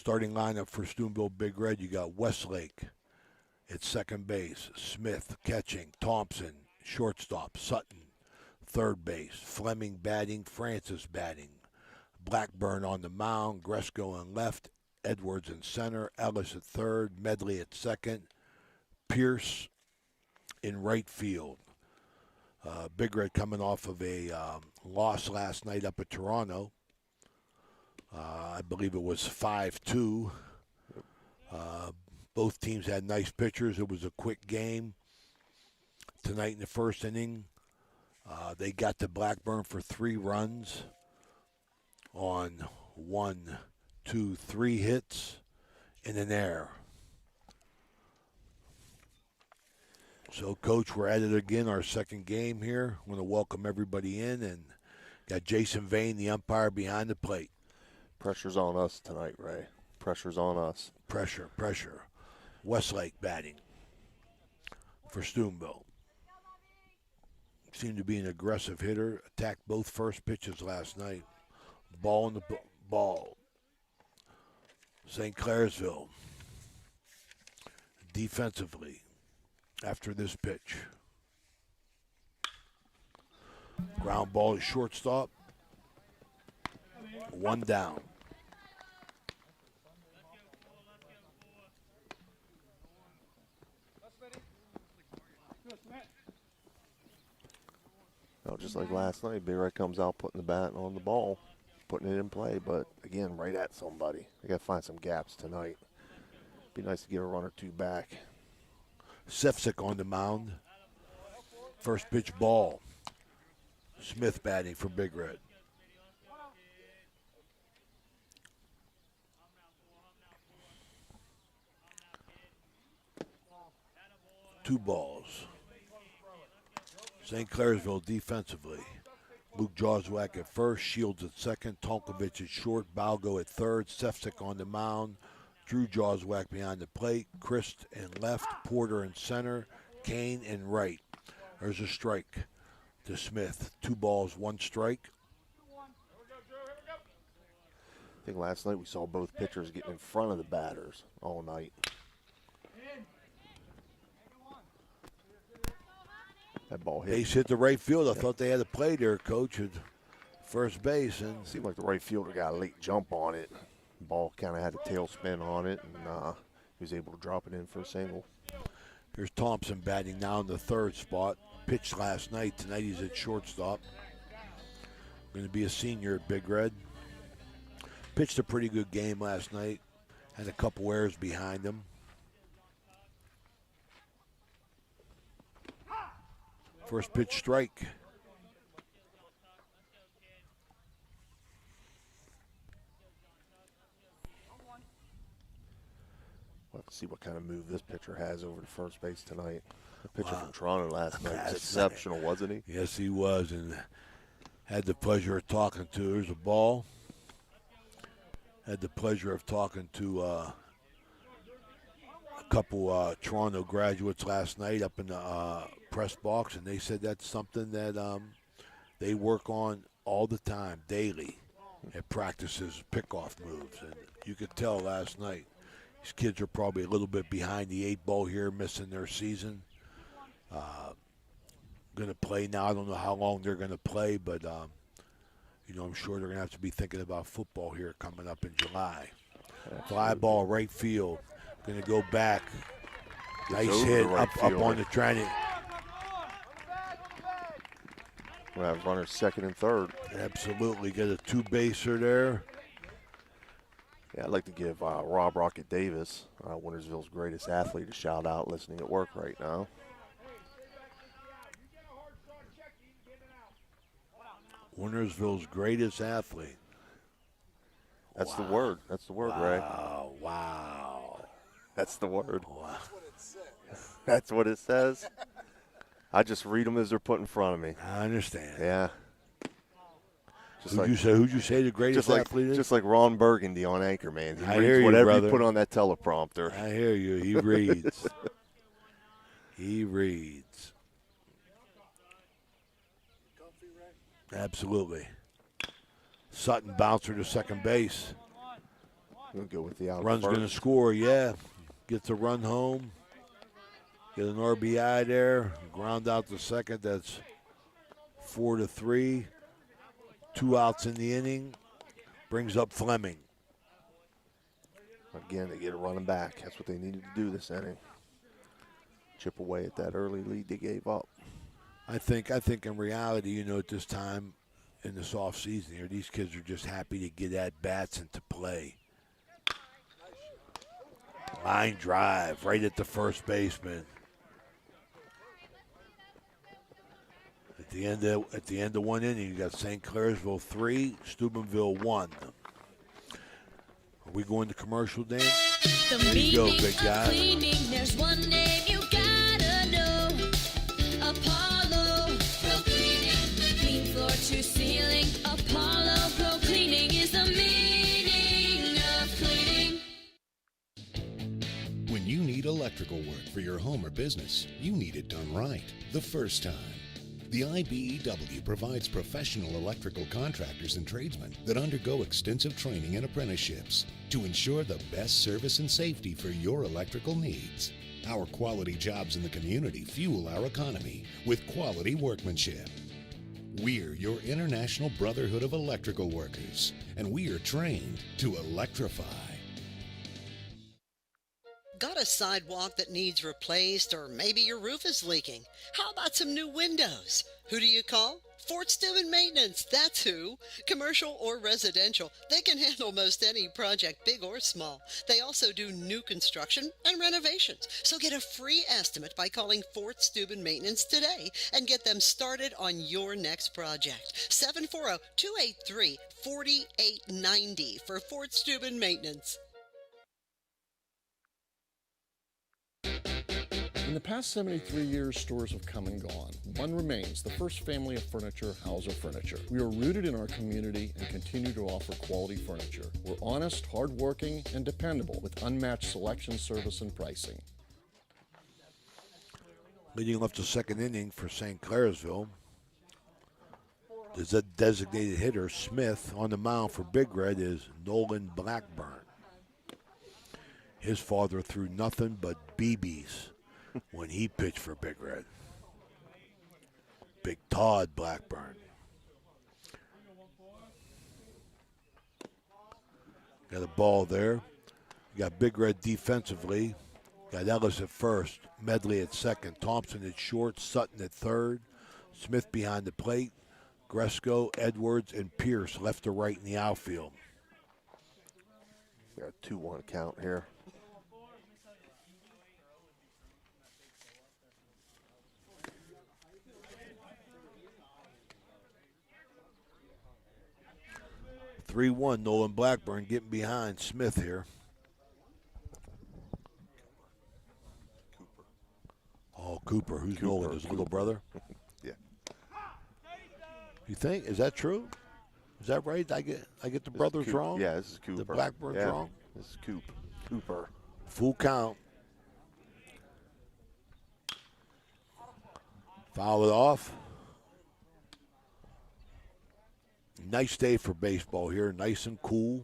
Starting lineup for Steubenville Big Red, you got Westlake at second base, Smith catching, Thompson, shortstop, Sutton, third base, Fleming batting, Francis batting, Blackburn on the mound, Gresco in left, Edwards in center, Ellis at third, Medley at second, Pierce in right field. Big Red coming off of a loss last night up at Toronto. I believe it was 5-2. Both teams had nice pitchers. It was a quick game. Tonight in the first inning, they got to Blackburn for 3 runs on 1, 2, 3 hits and an error. So, Coach, we're at it again, our second game here. I want to welcome everybody in, and got Jason Vane, the umpire, behind the plate. Pressure's on us tonight, Ray. Pressure's on us. Pressure. Westlake batting for Steubenville. Seemed to be an aggressive hitter. Attacked both first pitches last night. Ball in the ball. St. Clairsville defensively after this pitch. Ground ball to shortstop. 1 down. Well, just like last night, Big Red comes out putting the bat on the ball, putting it in play, but again, right at somebody. They got to find some gaps tonight. Be nice to get a run or 2 back. Sefcik on the mound. First pitch ball. Smith batting for Big Red. Two balls. St. Clairsville defensively. Luke Joswiak at first, Shields at second, Tonkovic at short, Balgo at third, Sefcik on the mound, Drew Joswiak behind the plate, Christ in left, Porter in center, Kane in right. There's a strike to Smith. 2 balls, 1 strike. I think last night we saw both pitchers getting in front of the batters all night. That ball hit. Base hit the right field. I thought they had a play there, Coach, at first base. And seemed like the right fielder got a late jump on it. The ball kind of had a tailspin on it, and he was able to drop it in for a single. Here's Thompson batting now in the third spot. Pitched last night. Tonight he's at shortstop. Going to be a senior at Big Red. Pitched a pretty good game last night. Had a couple errors behind him. First pitch strike. We'll have to see what kind of move this pitcher has over to first base tonight. The pitcher from Toronto last night was exceptional, wasn't he? Yes, he was, and had the pleasure of talking to. There's a ball. Had the pleasure of talking to a couple Toronto graduates last night up in the press box, and they said that's something that they work on all the time, daily, at practices, pickoff moves. And you could tell last night these kids are probably a little bit behind the 8 ball here, missing their season. Going to play now. I don't know how long they're going to play, but I'm sure they're going to have to be thinking about football here coming up in July. Fly ball right field. Going to go back. Nice hit up on the training. We'll have runners second and third. Absolutely. Get a 2-baser there. Yeah, I'd like to give Rob Rocket Davis, Wintersville's greatest athlete, a shout out listening at work right now. Wintersville's greatest athlete. That's the word. That's the word, Ray. Wow. That's the word. Wow. That's what it says. I just read them as they're put in front of me. I understand. Yeah. Who'd you say the greatest athlete is? Just like Ron Burgundy on Anchorman. I hear you, whatever brother. You put on that teleprompter. I hear you. He reads. He reads. Absolutely. Sutton bouncer to second base. We'll go with the out Run's first. going to score, yeah. Gets a run home. Get an RBI there. Ground out the second. That's 4-3. 2 outs in the inning. Brings up Fleming. Again, they get a running back. That's what they needed to do this inning. Chip away at that early lead they gave up. I think in reality, at this time in this offseason here, these kids are just happy to get at bats and to play. Line drive right at the first baseman. At the end of one inning, you got St. Clairsville 3, Steubenville 1. Are we going to commercial, Dan? There you go, big guy. There's one name you gotta know. Apollo Pro Cleaning. Clean floor to ceiling. Apollo Pro Cleaning is the meaning of cleaning. When you need electrical work for your home or business, you need it done right the first time. The IBEW provides professional electrical contractors and tradesmen that undergo extensive training and apprenticeships to ensure the best service and safety for your electrical needs. Our quality jobs in the community fuel our economy with quality workmanship. We're your International Brotherhood of Electrical Workers, and we are trained to electrify. Got a sidewalk that needs replaced, or maybe your roof is leaking? How about some new windows? Who do you call? Fort Steuben Maintenance, that's who. Commercial or residential, they can handle most any project, big or small. They also do new construction and renovations. So get a free estimate by calling Fort Steuben Maintenance today and get them started on your next project. 740-283-4890 for Fort Steuben Maintenance. In the past 73 years, stores have come and gone. One remains, the first family of furniture, Hauser Furniture. We are rooted in our community and continue to offer quality furniture. We're honest, hardworking, and dependable with unmatched selection, service, and pricing. Leading off the second inning for St. Clairsville. The designated hitter, Smith, on the mound for Big Red is Nolan Blackburn. His father threw nothing but BBs when he pitched for Big Red. Big Todd Blackburn. Got a ball there. You got Big Red defensively. Got Ellis at first, Medley at second, Thompson at short, Sutton at third, Smith behind the plate, Gresco, Edwards, and Pierce left to right in the outfield. We got a 2-1 count here. (3-1), Nolan Blackburn getting behind Smith here. Oh, Cooper. Who's Nolan? His little brother? Yeah. You think? Is that true? Is that right? I get the brothers wrong? Yeah, this is Cooper. The Blackburn's wrong? This is Cooper. Full count. Foul it off. Nice day for baseball here. Nice and cool.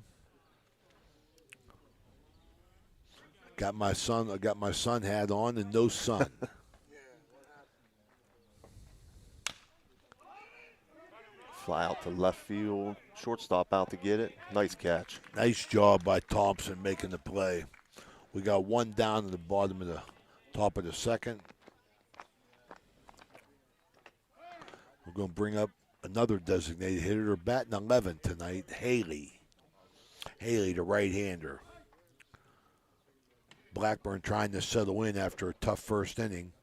I got my sun hat on and no sun. Fly out to left field. Shortstop out to get it. Nice catch. Nice job by Thompson making the play. We got one down at the bottom of the top of the second. We're going to bring up another designated hitter, batting 11 tonight, Haley. Haley, the right-hander. Blackburn trying to settle in after a tough first inning.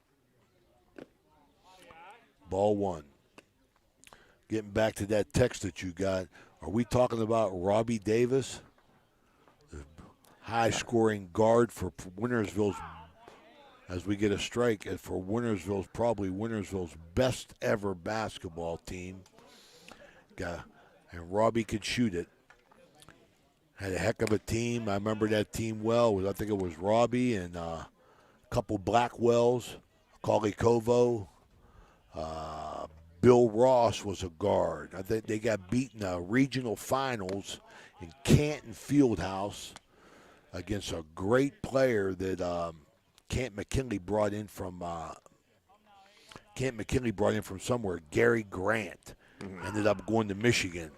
Ball one. Getting back to that text that you got, are we talking about Robbie Davis? The high-scoring guard for Wintersville's, as we get a strike, for Wintersville's, probably Wintersville's best ever basketball team. And Robbie could shoot it. Had a heck of a team. I remember that team well. I think it was Robbie and a couple Blackwells, Cauley Kovo. Bill Ross was a guard. I think they got beaten regional finals in Canton Fieldhouse against a great player that Camp McKinley brought in from somewhere. Gary Grant ended up going to Michigan.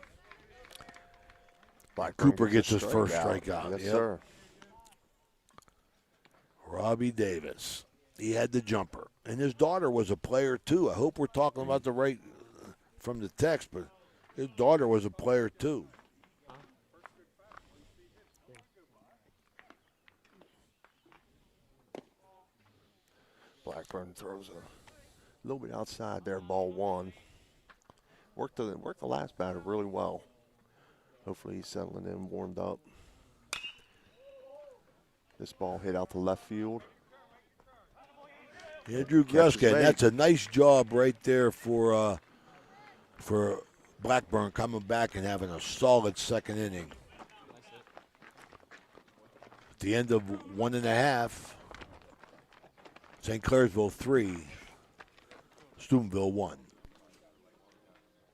Blackburn Cooper gets his first strikeout. strikeout. Yes, Yep. sir. Robbie Davis. He had the jumper. And his daughter was a player, too. I hope we're talking about the right from the text, but his daughter was a player, too. Blackburn throws a little bit outside there, ball one. Worked the last batter really well. Hopefully he's settling in, warmed up. This ball hit out to left field. Yeah, Drew Catches Greska, and late. that's a nice job right there for Blackburn coming back and having a solid second inning. At the end of 1.5, St. Clairsville 3, Steubenville 1.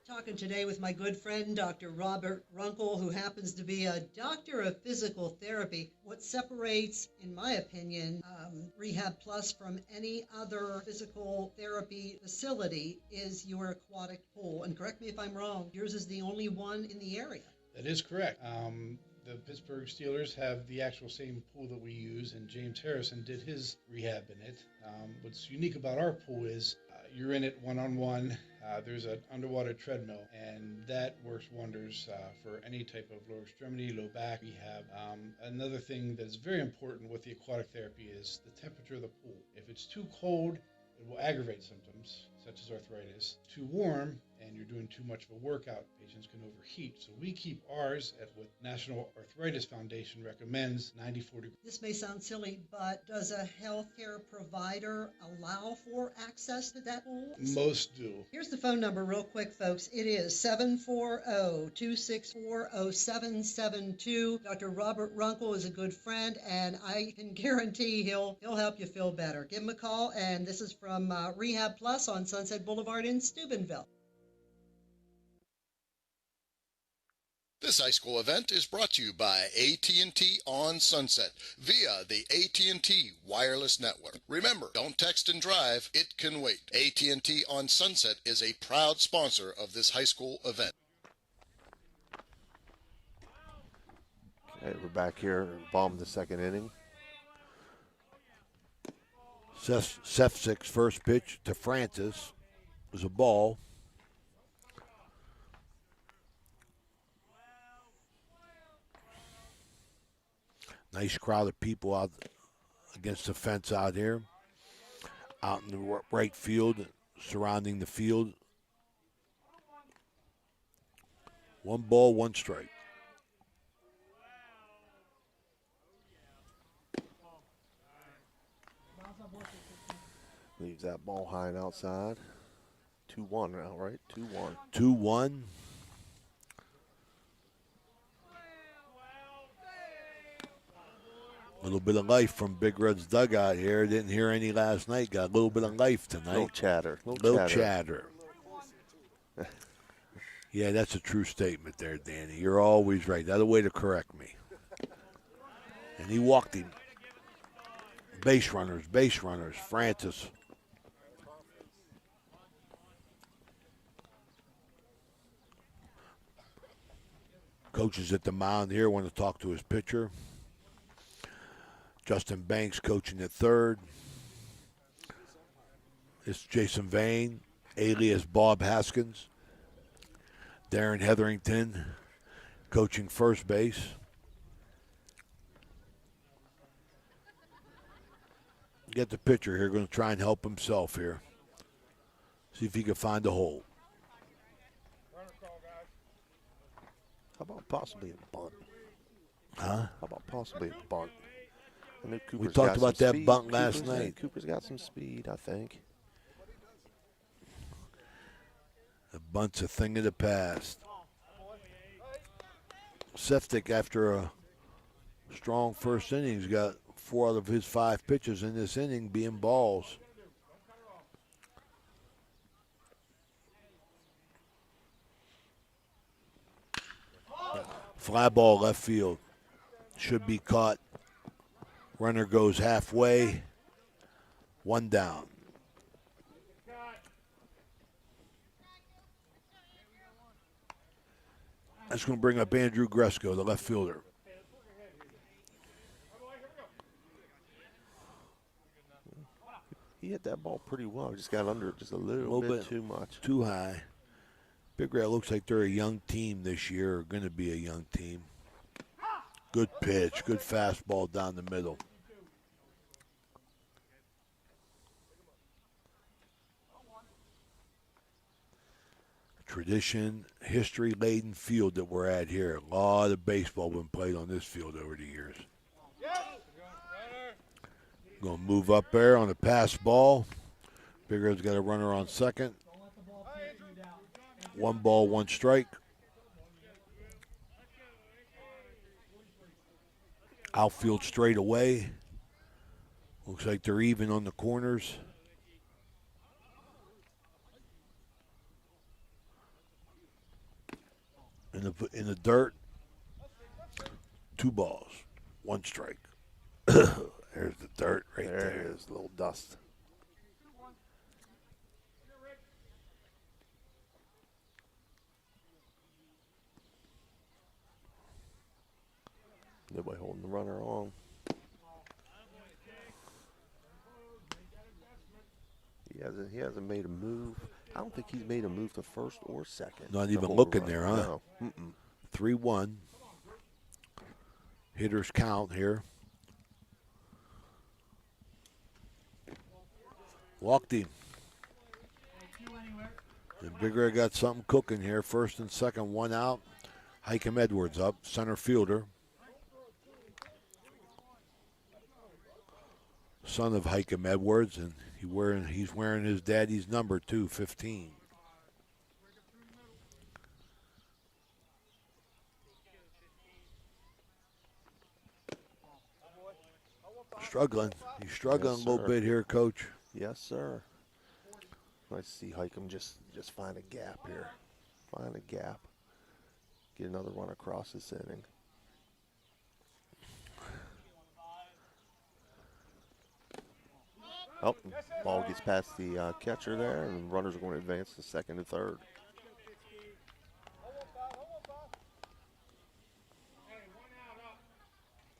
Talking today with my good friend, Dr. Robert Runkle, who happens to be a doctor of physical therapy. What separates, in my opinion, Rehab Plus from any other physical therapy facility is your aquatic pool. And correct me if I'm wrong, yours is the only one in the area. That is correct. The Pittsburgh Steelers have the actual same pool that we use, and James Harrison did his rehab in it. What's unique about our pool is you're in it one-on-one. There's an underwater treadmill, and that works wonders for any type of lower extremity, low back rehab. Another thing that is very important with the aquatic therapy is the temperature of the pool. If it's too cold, it will aggravate symptoms, such as arthritis. Too warm, and you're doing too much of a workout, patients can overheat. So we keep ours at what National Arthritis Foundation recommends, 94 degrees. This may sound silly, but does a healthcare provider allow for access to that pool? Most do. Here's the phone number real quick, folks. It is 740-264-0772. Dr. Robert Runkle is a good friend, and I can guarantee he'll help you feel better. Give him a call, and this is from Rehab Plus on Sunset Boulevard in Steubenville. This high school event is brought to you by AT&T on Sunset via the AT&T wireless network. Remember, don't text and drive, it can wait. AT&T on Sunset is a proud sponsor of this high school event. Okay, we're back here, bottom of the second inning. Sefcik's first pitch to Francis was a ball. Nice crowd of people out against the fence out here. Out in the right field, surrounding the field. 1 ball, 1 strike. Leaves that ball high and outside. 2-1 now, right? 2-1. 2-1. A little bit of life from Big Red's dugout here. Didn't hear any last night. Got a little bit of life tonight. Little chatter. Little chatter. Yeah, that's a true statement there, Danny. You're always right. That's a way to correct me. And he walked him. Base runners. Francis. Coach is at the mound here. Want to talk to his pitcher. Justin Banks coaching at third. It's Jason Vane, alias Bob Haskins. Darren Hetherington coaching first base. Get the pitcher here, going to try and help himself here. See if he can find a hole. How about possibly a bunt? Huh? How about possibly a bunt? I know We Cooper's talked got about some that speed. bunt last night. Cooper's got some speed, I think. The bunt's a thing of the past. Sefcik, after a strong first inning, has got 4 out of his 5 pitches in this inning being balls. Fly ball left field. Should be caught Runner goes halfway. 1 down. That's going to bring up Andrew Gresko, the left fielder. He hit that ball pretty well. Just got under it just a little bit too much. Too high. Big Red looks like they're a young team this year, or going to be a young team. Good pitch, good fastball down the middle. Tradition, history-laden field that we're at here. A lot of baseball been played on this field over the years. Going to move up there on a pass ball. Big Red's got a runner on second. 1 ball, 1 strike. Outfield straight away. Looks like they're even on the corners. In the dirt. 2 balls, 1 strike. There's the dirt right there. There it is, a little dust. Nobody holding the runner on. He hasn't made a move. I don't think he's made a move to first or second. Not even looking there, huh? No. 3-1. Hitters count here. Walked him. And Big Red got something cooking here. First and second, 1 out. Hikem Edwards up, center fielder. Son of Hikem Edwards, and he's wearing his daddy's number too, 15. Struggling. He's struggling a little bit here, Coach. Yes, sir. Nice to see Hikem just find a gap here. Find a gap. Get another run across this inning. Oh, ball gets past the catcher there, and runners are going to advance to second and third.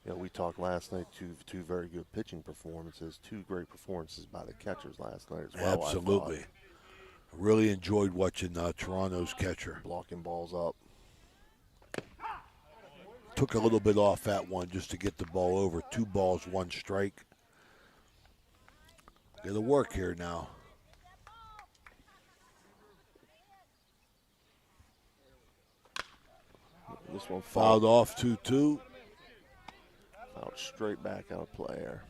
Yeah, we talked last night, two very good pitching performances, 2 great performances by the catchers last night as well. Absolutely. I really enjoyed watching Toronto's catcher. Blocking balls up. Took a little bit off that one just to get the ball over. 2 balls, 1 strike. Got to work here now. This one fouled off 2-2. Out straight back out of play there.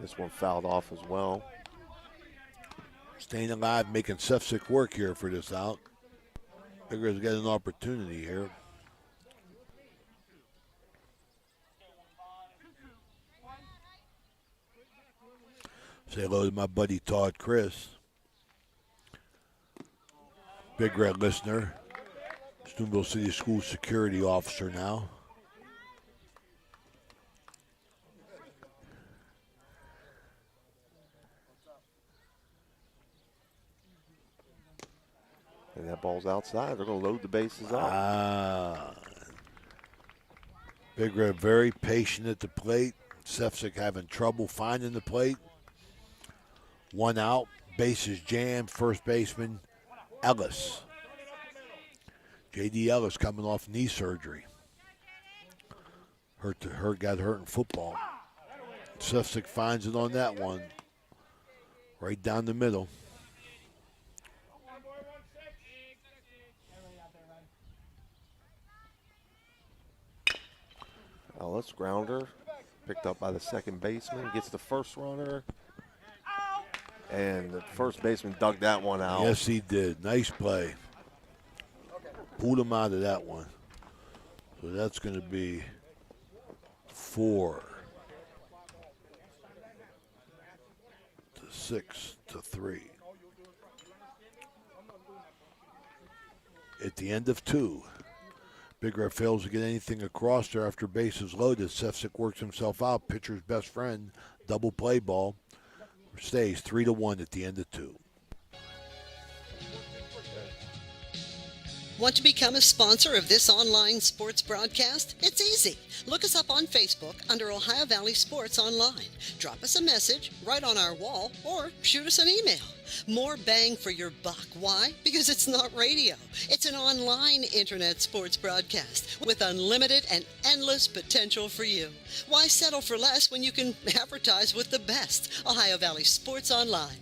This one fouled off as well. Staying alive, making Sefcik work here for this out. Big Red's got an opportunity here. Say hello to my buddy Todd Chris. Big Red listener. Steubenville City School security officer now. And that ball's outside. They're going to load the bases up. Big Red very patient at the plate. Sefcik having trouble finding the plate. 1 out, bases jammed, first baseman Ellis. J.D. Ellis coming off knee surgery. Got hurt in football. Sefcik finds it on that one. Right down the middle. Ellis, grounder, picked up by the second baseman, gets the first runner. And the first baseman dug that one out. Yes, he did. Nice play. Pulled him out of that one. So that's going to be 4 to 6 to 3. At the end of 2, Big Red fails to get anything across there after base is loaded. Sefcik works himself out. Pitcher's best friend, double play ball. Stays 3-1 at the end of 2. Want to become a sponsor of this online sports broadcast? It's easy. Look us up on Facebook under Ohio Valley Sports Online. Drop us a message right on our wall or shoot us an email. More bang for your buck. Why? Because it's not radio. It's an online internet sports broadcast with unlimited and endless potential for you. Why settle for less when you can advertise with the best? Ohio Valley Sports Online.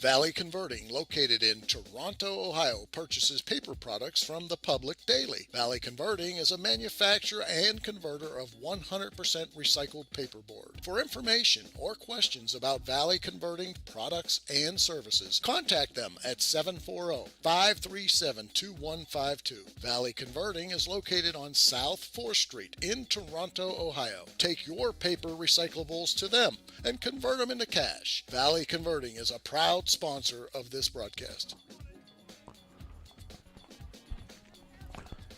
Valley Converting, located in Toronto, Ohio, purchases paper products from the public daily. Valley Converting is a manufacturer and converter of 100% recycled paperboard. For information or questions about Valley Converting products and services, contact them at 740-537-2152. Valley Converting is located on South 4th Street in Toronto, Ohio. Take your paper recyclables to them and convert them into cash. Valley Converting is a proud sponsor of this broadcast.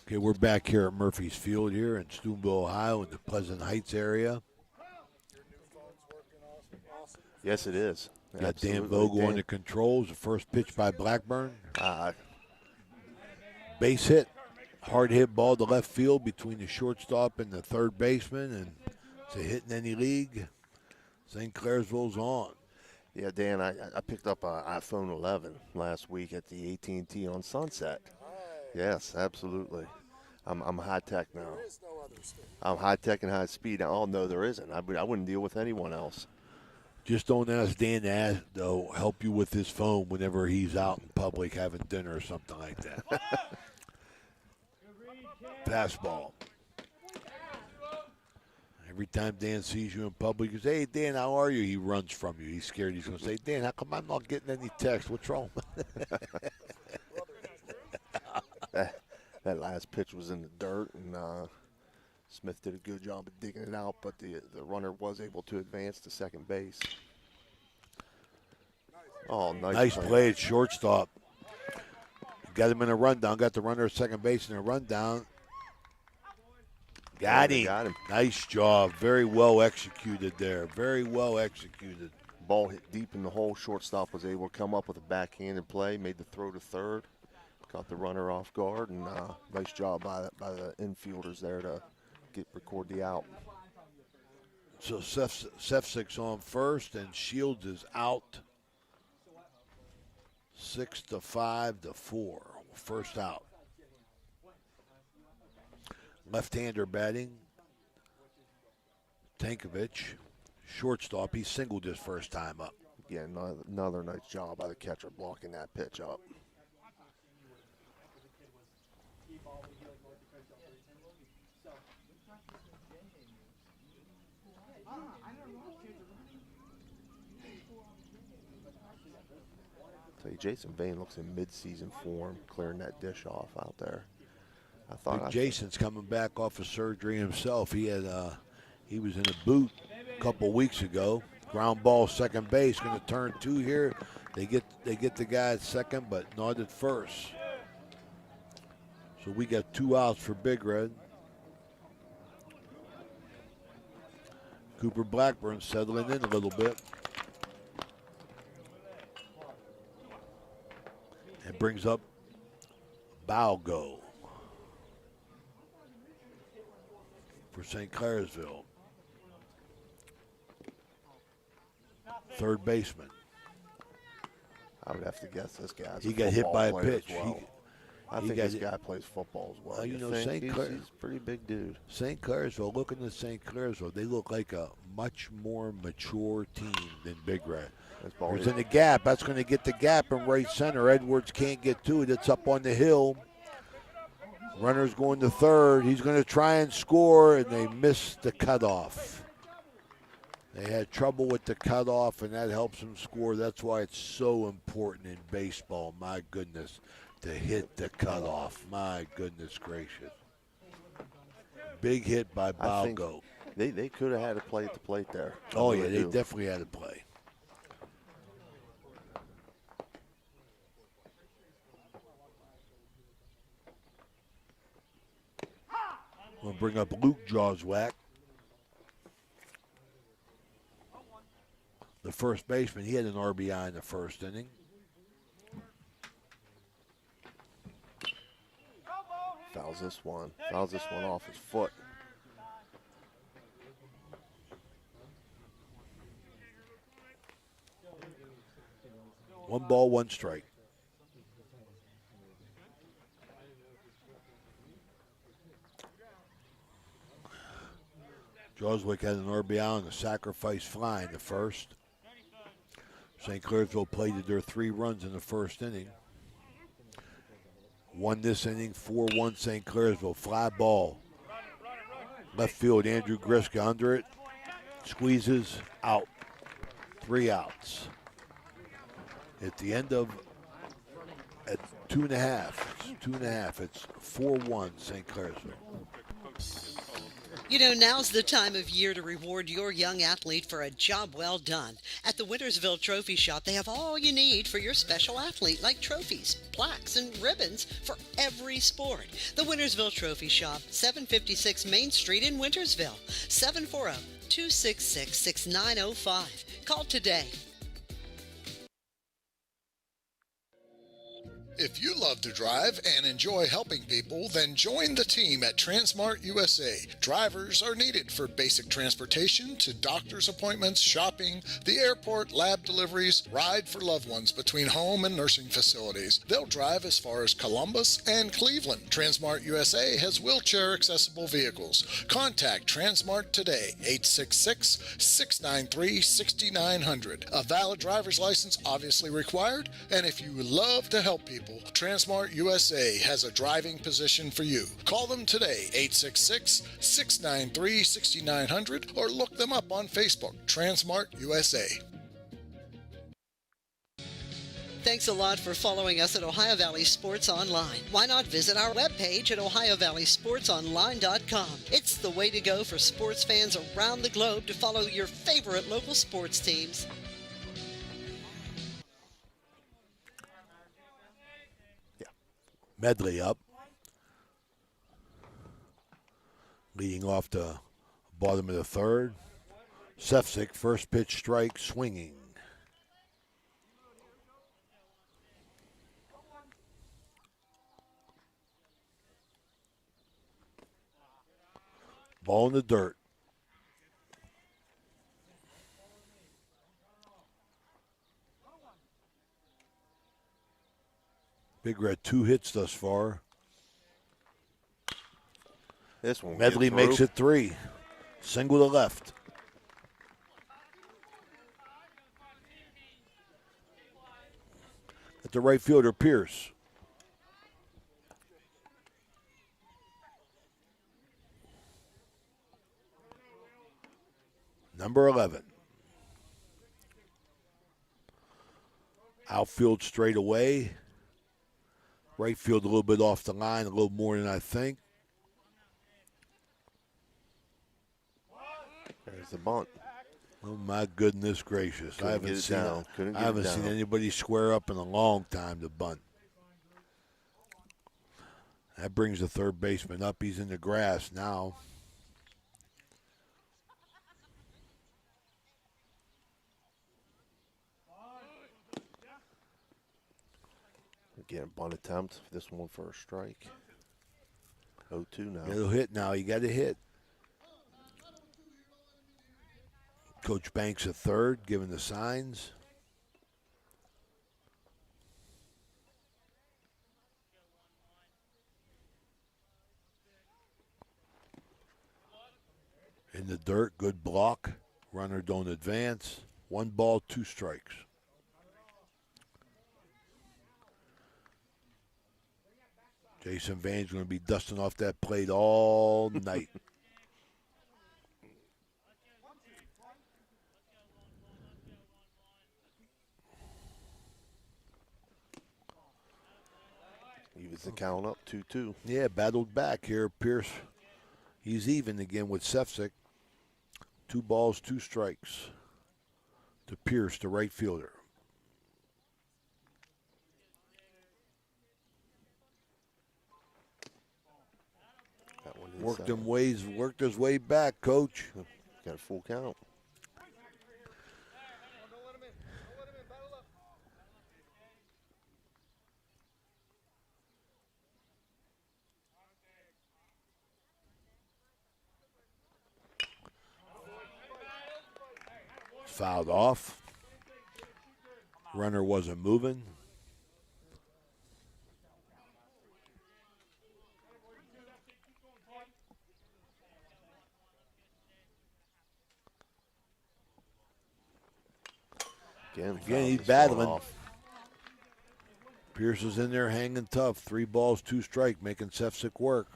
Okay, we're back here at Murphy's Field here in Steubenville, Ohio, in the Pleasant Heights area. Yes, it is. Got Dan Vogel on the controls. The first pitch by Blackburn. Base hit. Hard hit ball to left field between the shortstop and the third baseman, and it's a hit in any league. St. Clairsville's on. Yeah, Dan, I picked up an iPhone 11 last week at the AT&T on Sunset. Yes, absolutely. I'm high tech now. I'm high tech and high speed. Oh no, there isn't. I wouldn't deal with anyone else. Just don't ask Dan to help you with his phone whenever he's out in public having dinner or something like that. Fastball. Every time Dan sees you in public, he says, "Hey, Dan, how are you?" He runs from you. He's scared. He's going to say, "Dan, how come I'm not getting any text? What's wrong?" That last pitch was in the dirt, and Smith did a good job of digging it out, but the runner was able to advance to second base. Oh, nice play at shortstop. Got him in a rundown. Got the runner at second base in a rundown. Got him. Nice job. Very well executed there. Very well executed. Ball hit deep in the hole. Shortstop was able to come up with a backhanded play, made the throw to third, caught the runner off guard, and nice job by the infielders there to record the out. So Sefcik's on first, and Shields is out. 6-5-4. First out. Left-hander batting. Tankovic, shortstop. He singled his first time up. Yeah, another nice job by the catcher blocking that pitch up. Tell you, Jason Vane looks in mid-season form, clearing that dish off out there. Jason's coming back off of surgery himself. He had he was in a boot a couple weeks ago. Ground ball, second base, going to turn 2 here. They get the guy at second, but not at first. So we got 2 outs for Big Red. Cooper Blackburn settling in a little bit. It brings up Balgo for St. Clairsville. Third baseman. I would have to guess this guy. He got hit by a pitch. Well. I think this guy plays football as well. You know, he's a pretty big dude. St. Clairsville, looking at St. Clairsville, they look like a much more mature team than Big Red. There's in the gap. That's going to get the gap in right center. Edwards can't get to it. It's up on the hill. Runner's going to third. He's going to try and score, and they missed the cutoff. They had trouble with the cutoff, and that helps them score. That's why it's so important in baseball, my goodness, to hit the cutoff. My goodness gracious. Big hit by Balgo. They could have had a play at the plate there. Oh, I yeah, really they do. definitely had to play. We'll bring up Luke Jawswack, the first baseman. He had an RBI in the first inning. Fouls this one. Fouls this one off his foot. One ball, one strike. Jawswick had an RBI on a sacrifice fly in the first. St. Clairsville plated their 3 runs in the first inning. Won this inning 4-1 St. Clairsville. Fly ball. Left field, Andrew Griska under it. Squeezes, out. 3 outs. At the end of, at 2.5, it's 2.5. It's 4-1 St. Clairsville. You know, now's the time of year to reward your young athlete for a job well done. At the Wintersville Trophy Shop, they have all you need for your special athlete, like trophies, plaques, and ribbons for every sport. The Wintersville Trophy Shop, 756 Main Street in Wintersville, 740-266-6905. Call today. If you love to drive and enjoy helping people, then join the team at Transmart USA. Drivers are needed for basic transportation to doctor's appointments, shopping, the airport, lab deliveries, ride for loved ones between home and nursing facilities. They'll drive as far as Columbus and Cleveland. Transmart USA has wheelchair accessible vehicles. Contact Transmart today, 866-693-6900. A valid driver's license obviously required, and if you love to help people, Transmart USA has a driving position for you. Call them today, 866-693-6900, or look them up on Facebook, Transmart USA. Thanks a lot for following us at Ohio Valley Sports Online. Why not visit our webpage at OhioValleySportsOnline.com? It's the way to go for sports fans around the globe to follow your favorite local sports teams. Medley up. Leading off the bottom of the third. Sefcik, first pitch strike, swinging. Ball in the dirt. Big Red, 2 hits thus far. This one Medley makes it 3. Single to left. At the right fielder, Pierce. Number 11. Outfield straight away. Right field a little bit off the line, a little more than I think. There's the bunt. Oh my goodness gracious! I haven't seen anybody square up in a long time to bunt. That brings the third baseman up. He's in the grass now. Again, bunt attempt. This one for a strike. 0-2 now. It'll hit now. You got to hit. Coach Banks at third, giving the signs. In the dirt, good block. Runner don't advance. 1 ball, 2 strikes. Jason Van's going to be dusting off that plate all night. Evens the count up, 2-2. Yeah, battled back here. Pierce, he's even again with Sefcik. 2 balls, 2 strikes to Pierce, the right fielder. That one Worked his way back, Coach. Got a full count. Fouled off. Runner wasn't moving. Again, He's fouled battling. off. Pierce is in there hanging tough. 3 balls, 2 strike, making Sefcik work.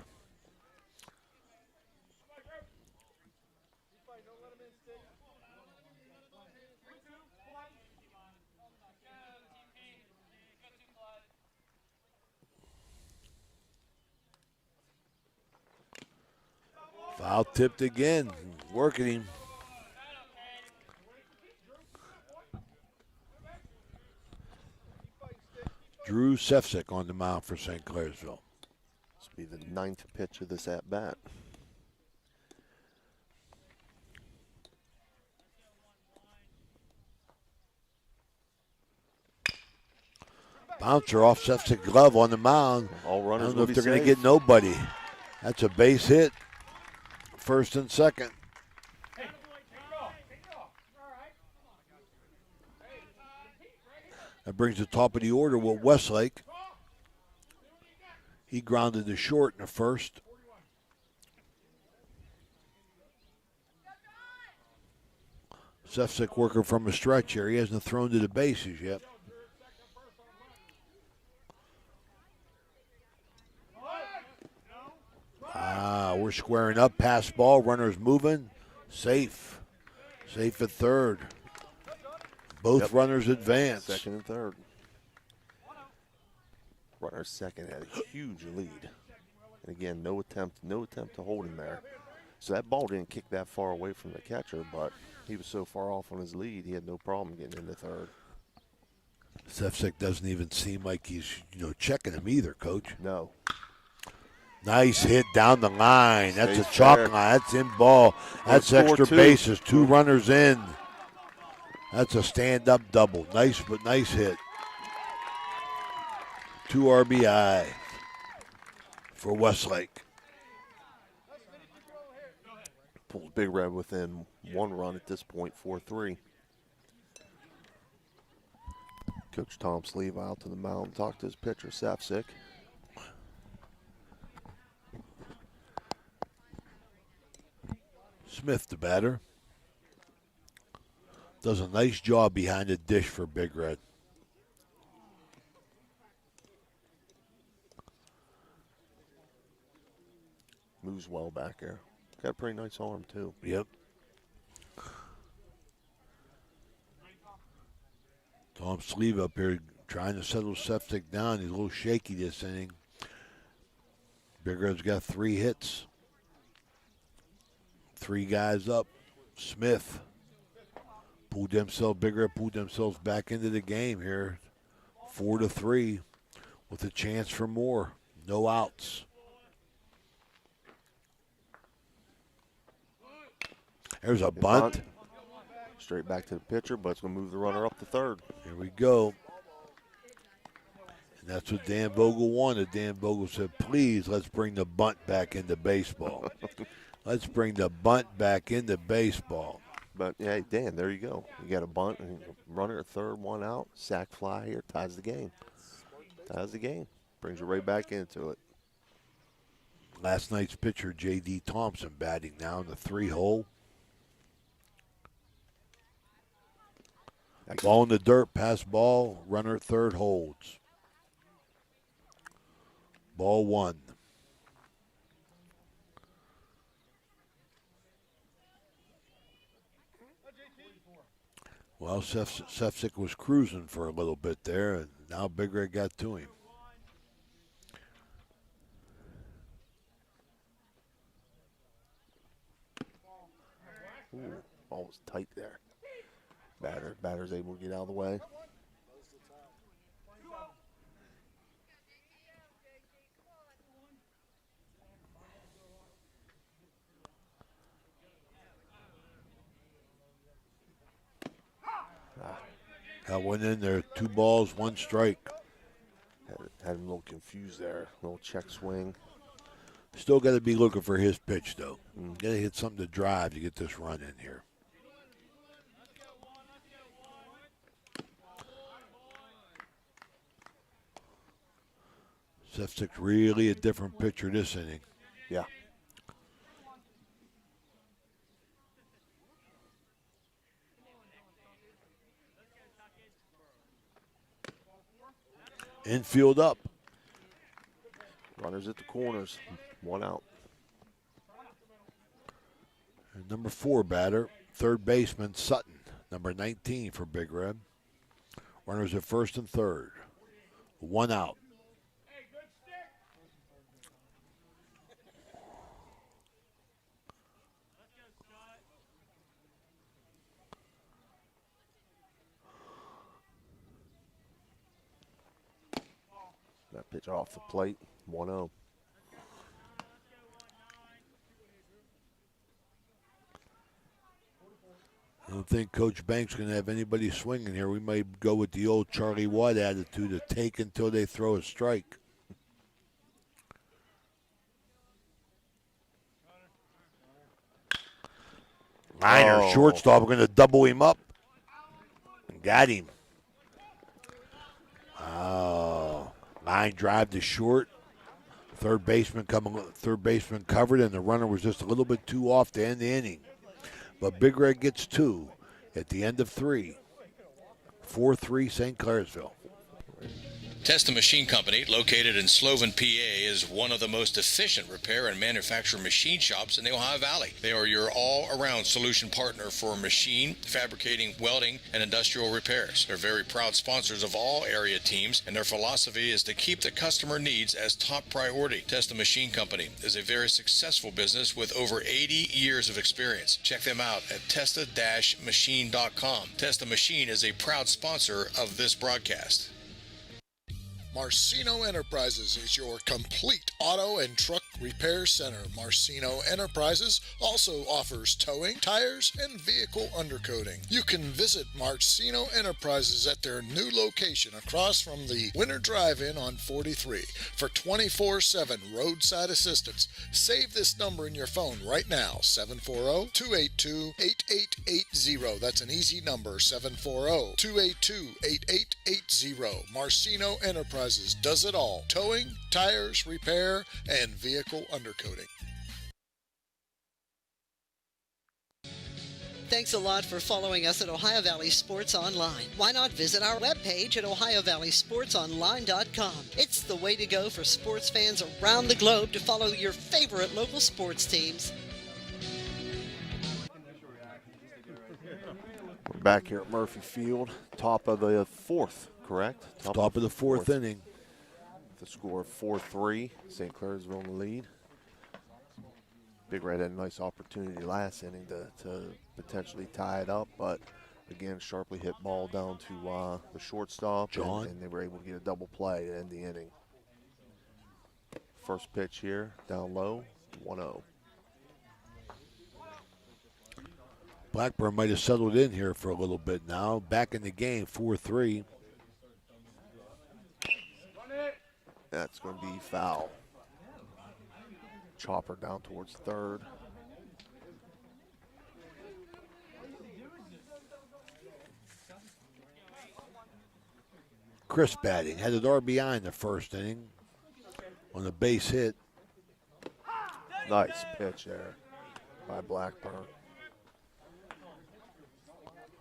Foul tipped again. Working him. Drew Sefcik on the mound for St. Clairsville. This will be the 9th pitch of this at-bat. Bouncer off Sefcik's glove on the mound. All I runners don't know will if be they're going to safe. get nobody. That's a base hit. First and second. That brings the top of the order with Westlake. He grounded to short in the first. Sefcik working from a stretch here. He hasn't thrown to the bases yet. We're squaring up. Pass ball. Runners moving. Safe. Safe at third. Both runners advance. Second and third. Runner's second had a huge lead. And again, no attempt to hold him there. So that ball didn't kick that far away from the catcher, but he was so far off on his lead, he had no problem getting into third. Sefcik doesn't even seem like he's, checking him either, Coach. No. Nice hit down the line. That's Stays a chalk fair. line. That's in ball. That's Score extra two. bases. 2 runners in. That's a stand-up double. Nice hit. 2 RBI for Westlake. Pulls Big Red within 1 run at this point, 4-3. Coach Tom Sleeve out to the mound, talked to his pitcher, Sefcik. Smith, the batter, does a nice job behind the dish for Big Red. Moves well back there. Got a pretty nice arm, too. Yep. Tom Sleeve up here trying to settle Sefcik down. He's a little shaky this inning. Big Red's got 3 hits. 3 guys up. Smith Big Red pulled themselves back into the game here. 4-3 with a chance for more. No outs. There's a bunt. Straight back to the pitcher, but it's going to move the runner up to third. Here we go. And that's what Dan Vogel wanted. Dan Vogel said, please, let's bring the bunt back into baseball. Let's bring the bunt back into baseball. But, hey, Dan, there you go. You got a bunt, and runner at third, 1 out. Sack fly here, ties the game. Ties the game. Brings you right back into it. Last night's pitcher, J.D. Thompson, batting now in the 3-hole. Ball in the dirt, pass ball, runner at third holds. Ball 1. Well, Sefcik was cruising for a little bit there, and now Big Red got to him. Ooh, almost tight there. Batter's able to get out of the way. That one in there. 2 balls, 1 strike. Had him a little confused there. A little check swing. Still got to be looking for his pitch, though. Got to hit something to drive to get this run in here. Sefcik's really a different pitcher this inning. Yeah. Infield up. Runners at the corners. 1 out. And number 4 batter, third baseman Sutton. Number 19 for Big Red. Runners at first and third. 1 out. That pitch off the plate. 1-0. I don't think Coach Banks going to have anybody swinging here. We might go with the old Charlie Watt attitude of take until they throw a strike. Minor, shortstop, we're going to double him up. And got him. Oh, line drive to short. Third baseman covered, and the runner was just a little bit too off to end the inning. But Big Red gets 2 at the end of 3. 4-3 St. Clairsville. Testa Machine Company, located in Sloven, PA, is one of the most efficient repair and manufacture machine shops in the Ohio Valley. They are your all-around solution partner for machine, fabricating, welding, and industrial repairs. They're very proud sponsors of all area teams, and their philosophy is to keep the customer needs as top priority. Testa Machine Company is a very successful business with over 80 years of experience. Check them out at testa-machine.com. Testa Machine is a proud sponsor of this broadcast. Marcino Enterprises is your complete auto and truck repair center. Marcino Enterprises also offers towing, tires, and vehicle undercoating. You can visit Marcino Enterprises at their new location across from the Winter Drive-In on 43 for 24/7 roadside assistance. Save this number in your phone right now, 740-282-8880. That's an easy number, 740-282-8880. Marcino Enterprises does it all: towing, tires, repair, and vehicle undercoating. Thanks a lot for following us at Ohio Valley Sports Online. Why not visit our webpage at ohiovalleysportsonline.com? It's the way to go for sports fans around the globe to follow your favorite local sports teams. We're back here at Murphy Field. Top of the 4th, correct? Top of the 4th inning. The score 4-3. St. Clairsville in the lead. Big Red had a nice opportunity last inning to potentially tie it up, but again, sharply hit ball down to the shortstop, and they were able to get a double play to end the inning. First pitch here, down low, 1-0. Blackburn might have settled in here for a little bit now. Back in the game, 4-3. That's going to be foul. Chopper down towards third. Chris batting. Had an RBI in the first inning on a base hit. Nice pitch there by Blackburn.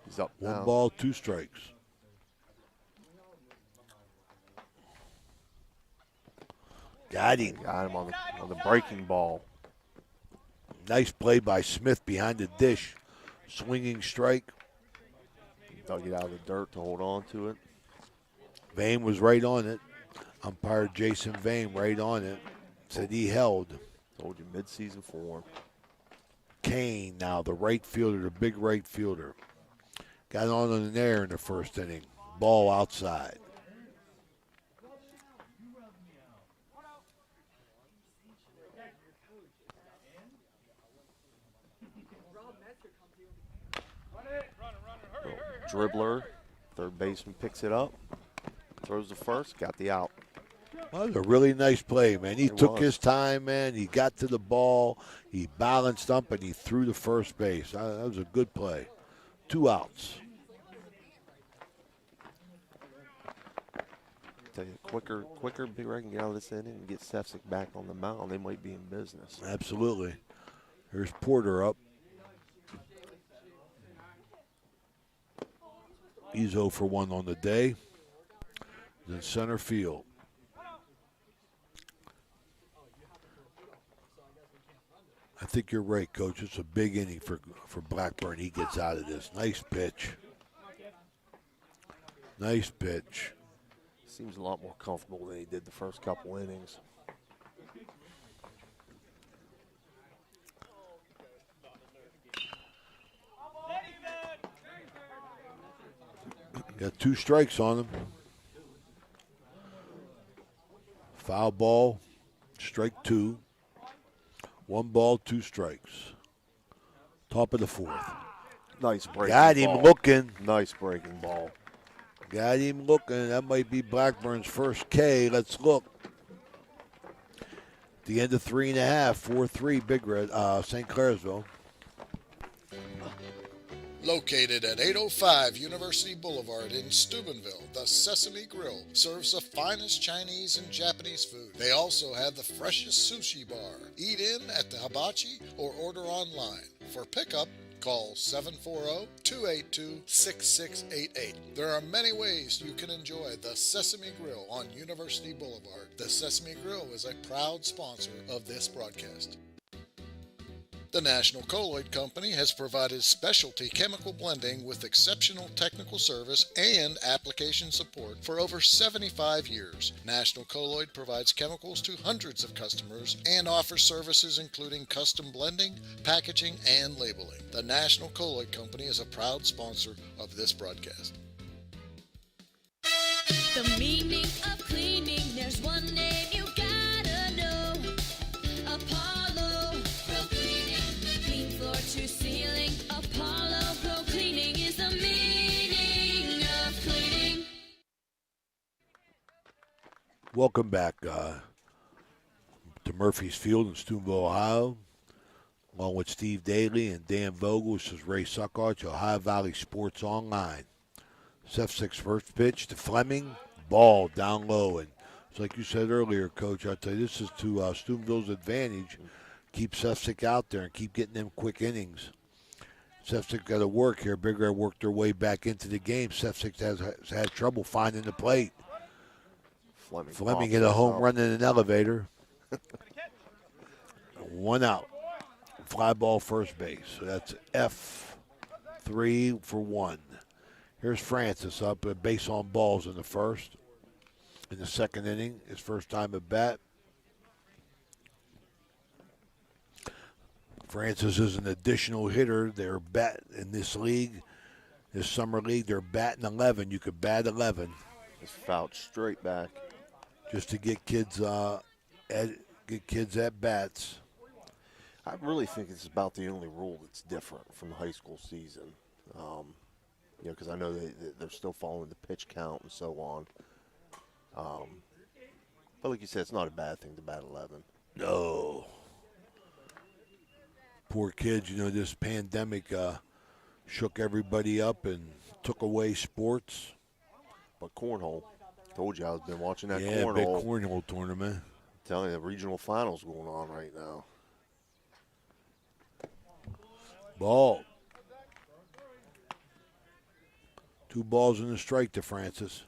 He's up now. 1 ball, 2 strikes. Got him. Got him on the breaking ball. Nice play by Smith behind the dish. Swinging strike. Dug it out of the dirt to hold on to it. Vane was right on it. Umpire Jason Vane right on it. Said he held. Told you, midseason form. Kane now, the right fielder, the big right fielder. Got on in there in the first inning. Ball outside. Dribbler, third baseman picks it up, throws the first, got the out. Well, that was a really nice play, man. He It took was. his time, man. He got to the ball. He balanced up, and he threw to first base. That was a good play. 2 outs. Tell you, quicker Big Red can get out of this inning and get Sefcik back on the mound, they might be in business. Absolutely. Here's Porter up. He's 0 for 1 on the day. He's in center field. I think you're right, Coach. It's a big inning for Blackburn. He gets out of this. Nice pitch. Nice pitch. Seems a lot more comfortable than he did the first couple innings. Got 2 strikes on him. Foul ball, strike 2. 1 ball, 2 strikes. Top of the 4th. Nice breaking Got him ball. looking. Nice breaking ball. Got him looking. That might be Blackburn's first K. Let's look. The end of 3.5, 4-3, Big Red, St. Clairsville. Located at 805 University Boulevard in Steubenville, the Sesame Grill serves the finest Chinese and Japanese food. They also have the freshest sushi bar. Eat in at the hibachi or order online. For pickup, call 740-282-6688. There are many ways you can enjoy the Sesame Grill on University Boulevard. The Sesame Grill is a proud sponsor of this broadcast. The National Colloid Company has provided specialty chemical blending with exceptional technical service and application support for over 75 years. National Colloid provides chemicals to hundreds of customers and offers services including custom blending, packaging, and labeling. The National Colloid Company is a proud sponsor of this broadcast. The meaning of cleaning, there's one name you gotta know. Apollo Pro Cleaning. Clean floor to ceiling. Apollo Pro Cleaning is the meaning of cleaning. Welcome back to Murphy's Field in Steubenville, Ohio. Along with Steve Daly and Dan Vogel, this is Ray Suckarch, Ohio Valley Sports Online. Sefcik's first pitch to Fleming, ball down low. And it's like you said earlier, Coach, I'll tell you, this is to Steubenville's advantage. Keep Sefcik out there and keep getting them quick innings. Sefcik got to work here. Big Red worked their way back into the game. Sefcik has had trouble finding the plate. Fleming hit a home run in an elevator. 1 out. Fly ball first base. So that's F3 for 1. Here's Francis up at base on balls in the first. In the second inning, his first time at bat. Francis is an additional hitter. They're bat in this league, this summer league. They're batting 11. You could bat 11. Just fouled straight back. Just to get kids at bats. I really think it's about the only rule that's different from the high school season. Because I know they're still following the pitch count and so on. But like you said, it's not a bad thing to bat 11. No. Poor kids, this pandemic shook everybody up and took away sports. But cornhole, told you I've been watching that Yeah, cornhole. big cornhole tournament. I'm telling you, the regional finals going on right now. Ball. 2 balls and a strike to Francis.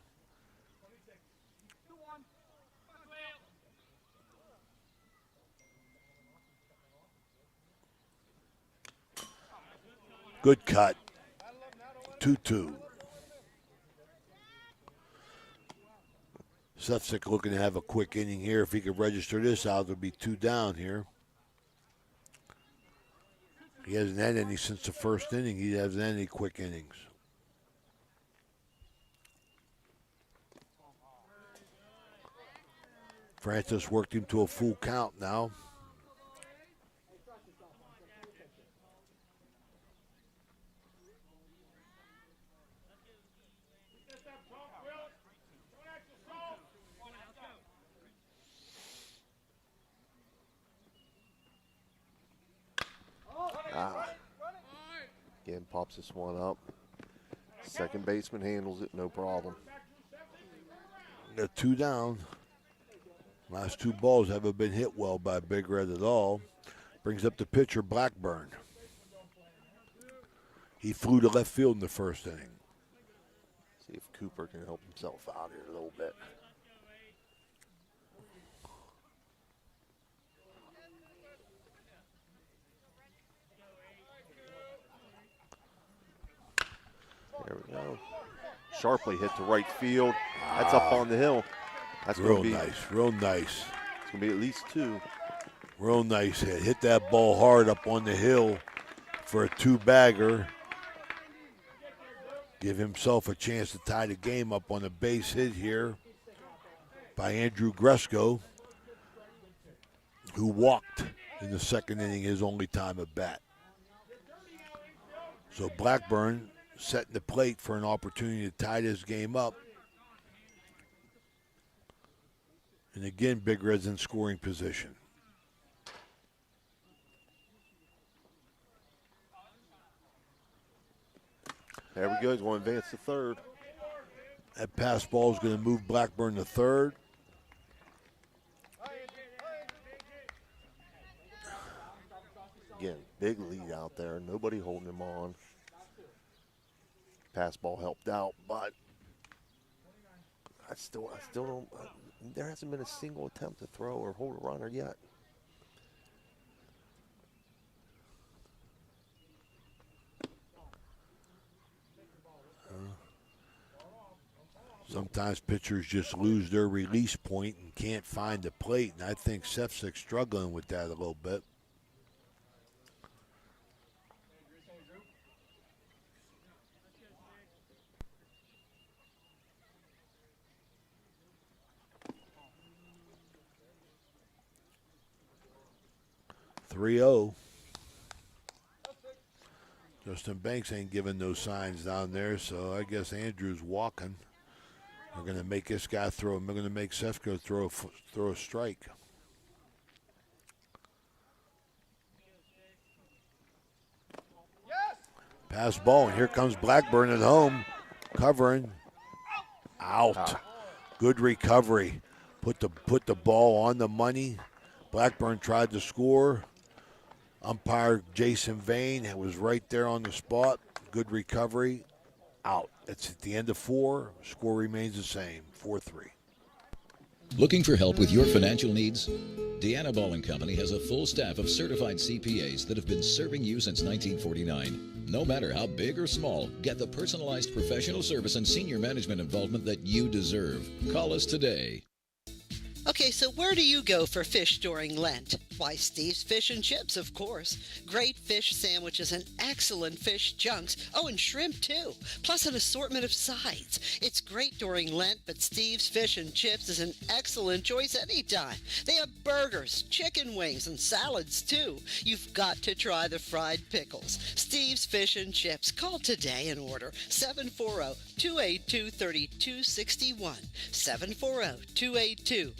Good cut. 2-2. Sefcik looking to have a quick inning here. If he could register this out, there'll be 2 down here. He hasn't had any since the first inning. He hasn't had any quick innings. Francis worked him to a full count now. Again, pops this one up. Second baseman handles it, no problem. They're 2 down. Last 2 balls haven't been hit well by Big Red at all. Brings up the pitcher, Blackburn. He flew to left field in the first inning. See if Cooper can help himself out here a little bit. There we go. Sharply hit to right field. That's up on the hill. That's Real going to be nice, real nice. It's going to be at least 2. Real nice hit. Hit that ball hard up on the hill for a 2-bagger. Give himself a chance to tie the game up on a base hit here by Andrew Gresco, who walked in the second inning, his only time at bat. So Blackburn setting the plate for an opportunity to tie this game up. And again, Big Red's in scoring position. There we go. He's going to advance to third. That pass ball is going to move Blackburn to third. Again, big lead out there. Nobody holding him on. Pass ball helped out, but I still don't. There hasn't been a single attempt to throw or hold a runner yet. Sometimes pitchers just lose their release point and can't find the plate, and I think Sefcik's struggling with that a little bit. (3-0). Justin Banks ain't giving no signs down there, so I guess Andrew's walking. We're going to make this guy throw. We're going to make Sefco throw a strike. Pass ball, and here comes Blackburn at home, covering. Out. Good recovery. Put the ball on the money. Blackburn tried to score. Umpire Jason Vane was right there on the spot. Good recovery. Out. It's at the end of 4. Score remains the same, 4-3. Looking for help with your financial needs? Deanna Ball & Company has a full staff of certified CPAs that have been serving you since 1949. No matter how big or small, get the personalized professional service and senior management involvement that you deserve. Call us today. Okay, so where do you go for fish during Lent? Why, Steve's Fish and Chips, of course. Great fish sandwiches and excellent fish chunks. Oh, and shrimp, too. Plus an assortment of sides. It's great during Lent, but Steve's Fish and Chips is an excellent choice anytime. They have burgers, chicken wings, and salads, too. You've got to try the fried pickles. Steve's Fish and Chips. Call today and order 740-282-3261. 740-282-3261.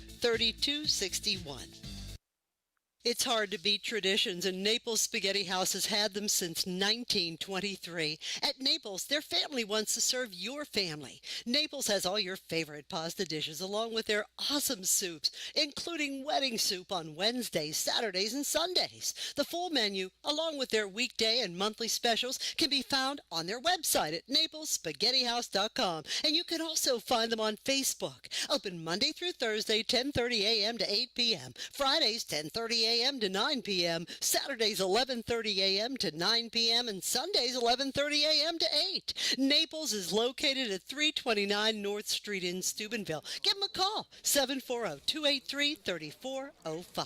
It's hard to beat traditions, and Naples Spaghetti House has had them since 1923. At Naples, their family wants to serve your family. Naples has all your favorite pasta dishes along with their awesome soups, including wedding soup on Wednesdays, Saturdays, and Sundays. The full menu, along with their weekday and monthly specials, can be found on their website at naplesspaghettihouse.com, and you can also find them on Facebook. Open Monday through Thursday, 10:30 a.m. to 8 p.m., Fridays, 10:30 a.m. to 9 p.m., Saturdays 11:30 a.m. to 9 p.m., and Sundays 11:30 a.m. to 8. Naples is located at 329 North Street in Steubenville. Give them a call, 740-283-3405.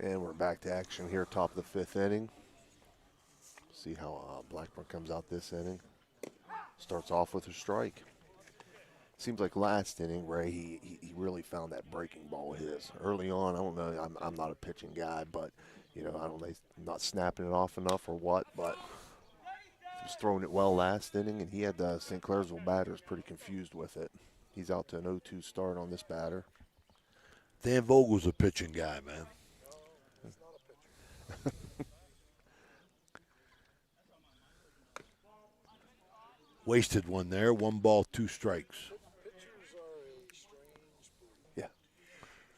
And we're back to action here, top of the 5th inning. See how Blackburn comes out this inning. Starts off with a strike. Seems like last inning, Ray, he really found that breaking ball of his. Early on, I don't know, I'm not a pitching guy, but, you know, I don't know, he's not snapping it off enough or what, but he was throwing it well last inning, and he had the St. Clairsville batters pretty confused with it. He's out to an 0-2 start on this batter. Dan Vogel's a pitching guy, man. Wasted one there. 1 ball, 2 strikes. Yeah.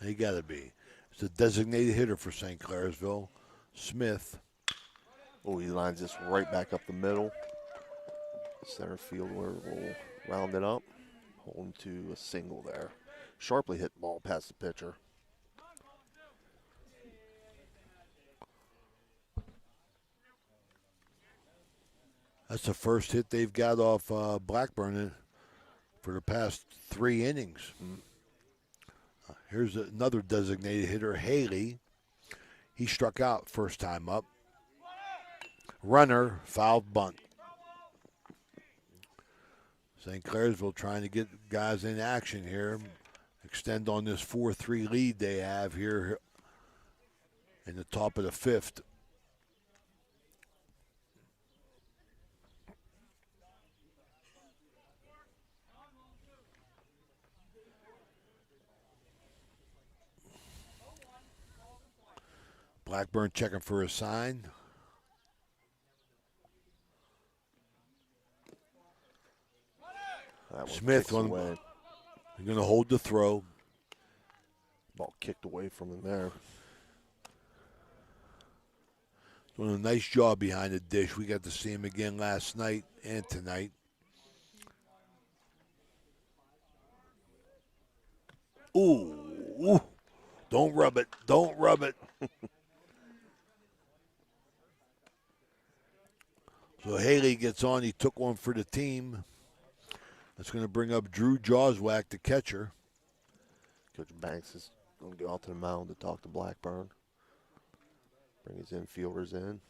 He got to be. It's a designated hitter for St. Clairsville. Smith. Oh, he lines this right back up the middle. Center field where we'll round it up. Holding to a single there. Sharply hit ball past the pitcher. That's the first hit they've got off Blackburn for the past 3 innings. Here's another designated hitter, Haley. He struck out first time up. Runner, fouled bunt. St. Clairsville trying to get guys in action here. Extend on this 4-3 lead they have here in the top of the 5th. Blackburn checking for a sign. Smith on away. He's going to hold the throw. Ball kicked away from him there. Doing a nice job behind the dish. We got to see him again last night and tonight. Ooh. Don't rub it. Don't rub it. So Haley gets on. He took one for the team. That's going to bring up Drew Joswack, the catcher. Coach Banks is going to go out to the mound to talk to Blackburn. Bring his infielders in.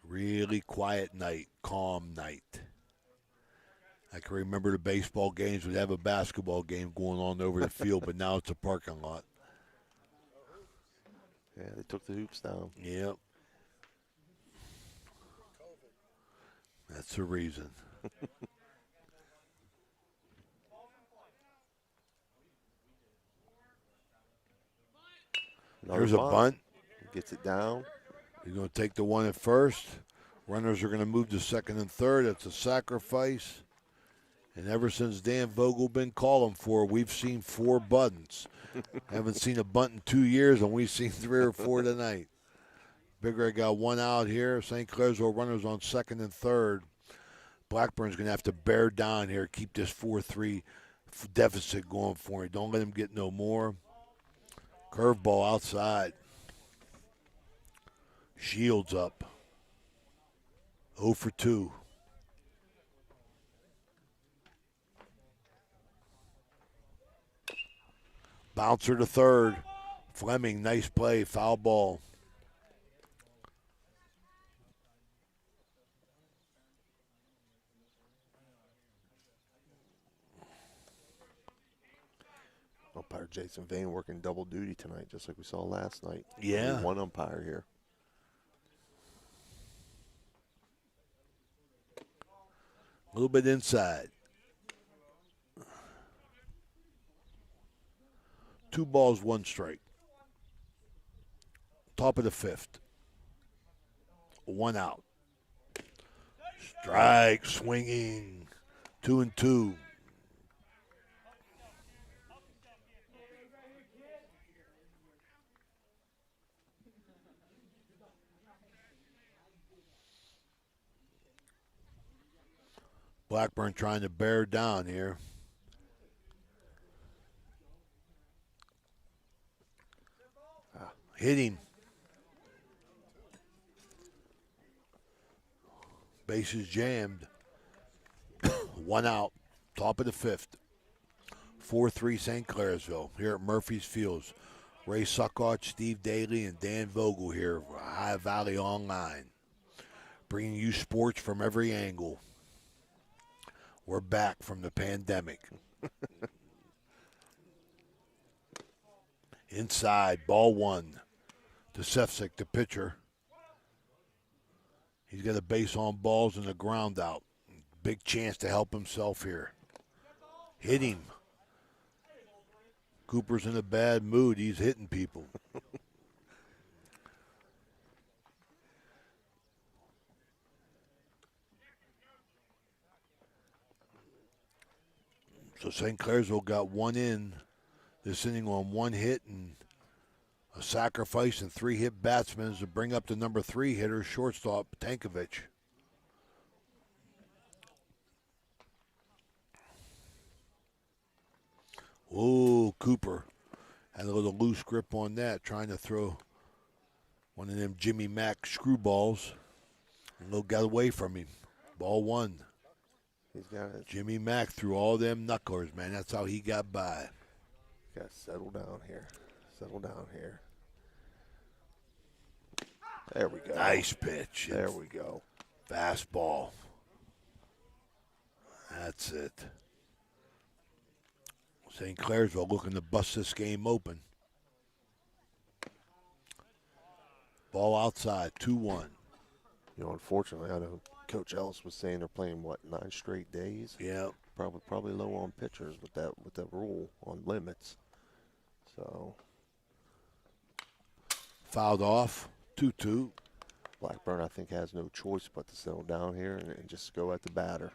Really quiet night, calm night. I can remember the baseball games would have a basketball game going on over the field, but now it's a parking lot. Yeah, they took the hoops down. Yep. That's the reason. There's a bunt. Gets it down. He's going to take the one at first. Runners are going to move to second and third. That's a sacrifice. And ever since Dan Vogel been calling for, we've seen 4 bunts. Haven't seen a bunt in 2 years, and we've seen 3 or 4 tonight. Big Red got 1 out here. St. Clairsville runners on second and third. Blackburn's going to have to bear down here, keep this 4-3 deficit going for him. Don't let him get no more. Curveball outside. Shields up. 0 for 2. Bouncer to third. Fleming, nice play, foul ball. Umpire Jason Vane working double duty tonight, just like we saw last night. Yeah. Only 1 umpire here. A little bit inside. 2 balls, 1 strike. Top of the 5th. 1 out. Strike, swinging. 2-2. Blackburn trying to bear down here. Hit him. Bases jammed. One out. Top of the fifth. 4-3 St. Clairsville here at Murphy's Fields. Ray Suckart, Steve Daly, and Dan Vogel here for High Valley Online. Bringing you sports from every angle. We're back from the pandemic. Inside, ball one. To Sefcik, the pitcher. He's got a base on balls and a ground out. Big chance to help himself here. Hit him. Cooper's in a bad mood. He's hitting people. So St. Clairsville got one in this inning on one hit and a sacrifice and 3 hit batsmen to bring up the number 3 hitter, shortstop Tankovic. Oh, Cooper had a little loose grip on that, trying to throw one of them Jimmy Mack screwballs. And little got away from him. Ball one. He's got it. Jimmy Mack threw all them knucklers, man. That's how he got by. Got to settle down here. Settle down here. There we go. Nice pitch. There we go. Fastball. That's it. St. Clairsville looking to bust this game open. Ball outside, 2-1. You know, unfortunately, I know Coach Ellis was saying they're playing, 9 straight days? Yeah. Probably low on pitchers with that rule on limits. So. Fouled off, 2-2. Blackburn, I think, has no choice but to settle down here and just go at the batter.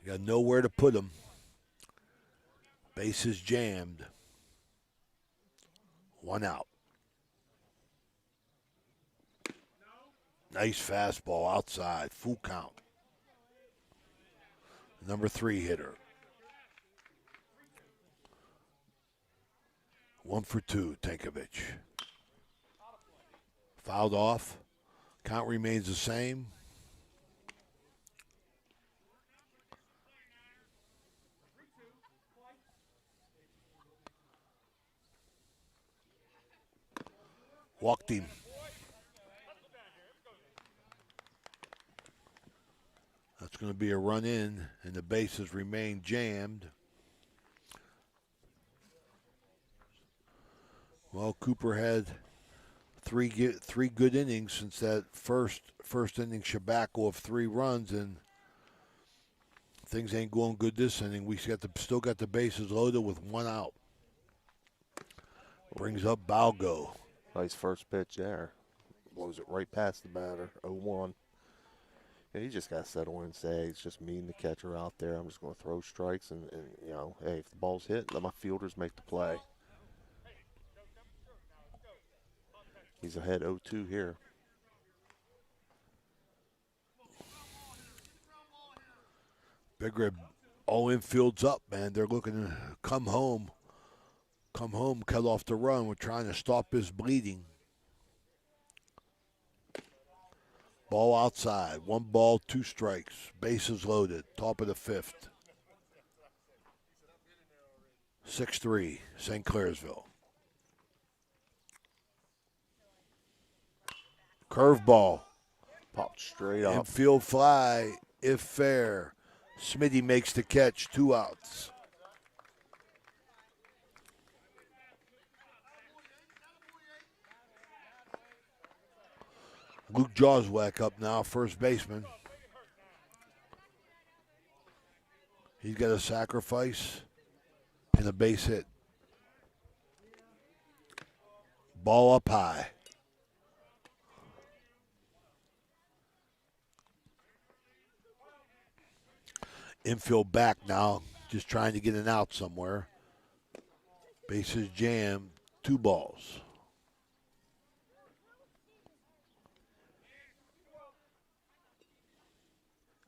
You got nowhere to put him. Bases jammed. 1 out. Nice fastball outside. Full count. Number 3 hitter. 1 for 2, Tankovic. Fouled off. Count remains the same. Walked him. That's going to be a run in, and the bases remain jammed. Well, Cooper had three good innings since that first inning shabackle of 3 runs, and things ain't going good this inning. We still got the bases loaded with 1 out. Brings up Balgo. Nice first pitch there. Blows it right past the batter, 0-1. Yeah, he just got to settle in and say, it's just me and the catcher out there. I'm just going to throw strikes and, you know, hey, if the ball's hit, let my fielders make the play. He's ahead 0-2 here. Big Red, all infield's up, man. They're looking to come home, cut off the run. We're trying to stop his bleeding. Ball outside. 1 ball, 2 strikes. Bases loaded. Top of the 5th. 6-3, St. Clairsville. Curveball. Popped straight up. Infield fly, if fair. Smitty makes the catch, 2 outs. Luke Joswack up now, first baseman. He's got a sacrifice and a base hit. Ball up high. Infield back now, just trying to get an out somewhere. Bases jammed, 2 balls.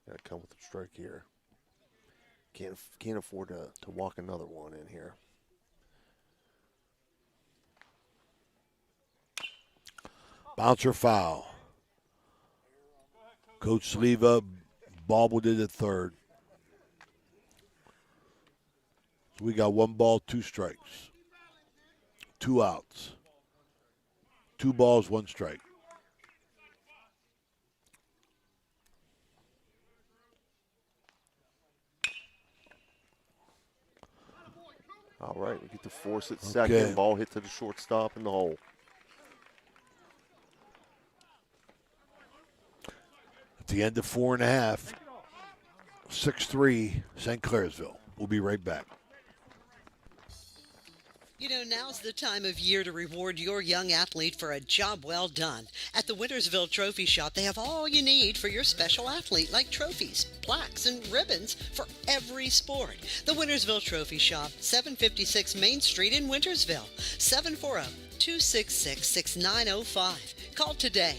Got to come with a strike here. Can't afford to walk another one in here. Bouncer foul. Coach Sleva bobbled it at third. So we got 1 ball, 2 strikes. 2 outs. 2 balls, 1 strike. All right, we get to force it second. Okay. Ball hit to the shortstop in the hole. At the end of 4.5, 6-3, St. Clairsville. We'll be right back. You know, now's the time of year to reward your young athlete for a job well done. At the Wintersville Trophy Shop, they have all you need for your special athlete, like trophies, plaques, and ribbons for every sport. The Wintersville Trophy Shop, 756 Main Street in Wintersville, 740-266-6905. Call today.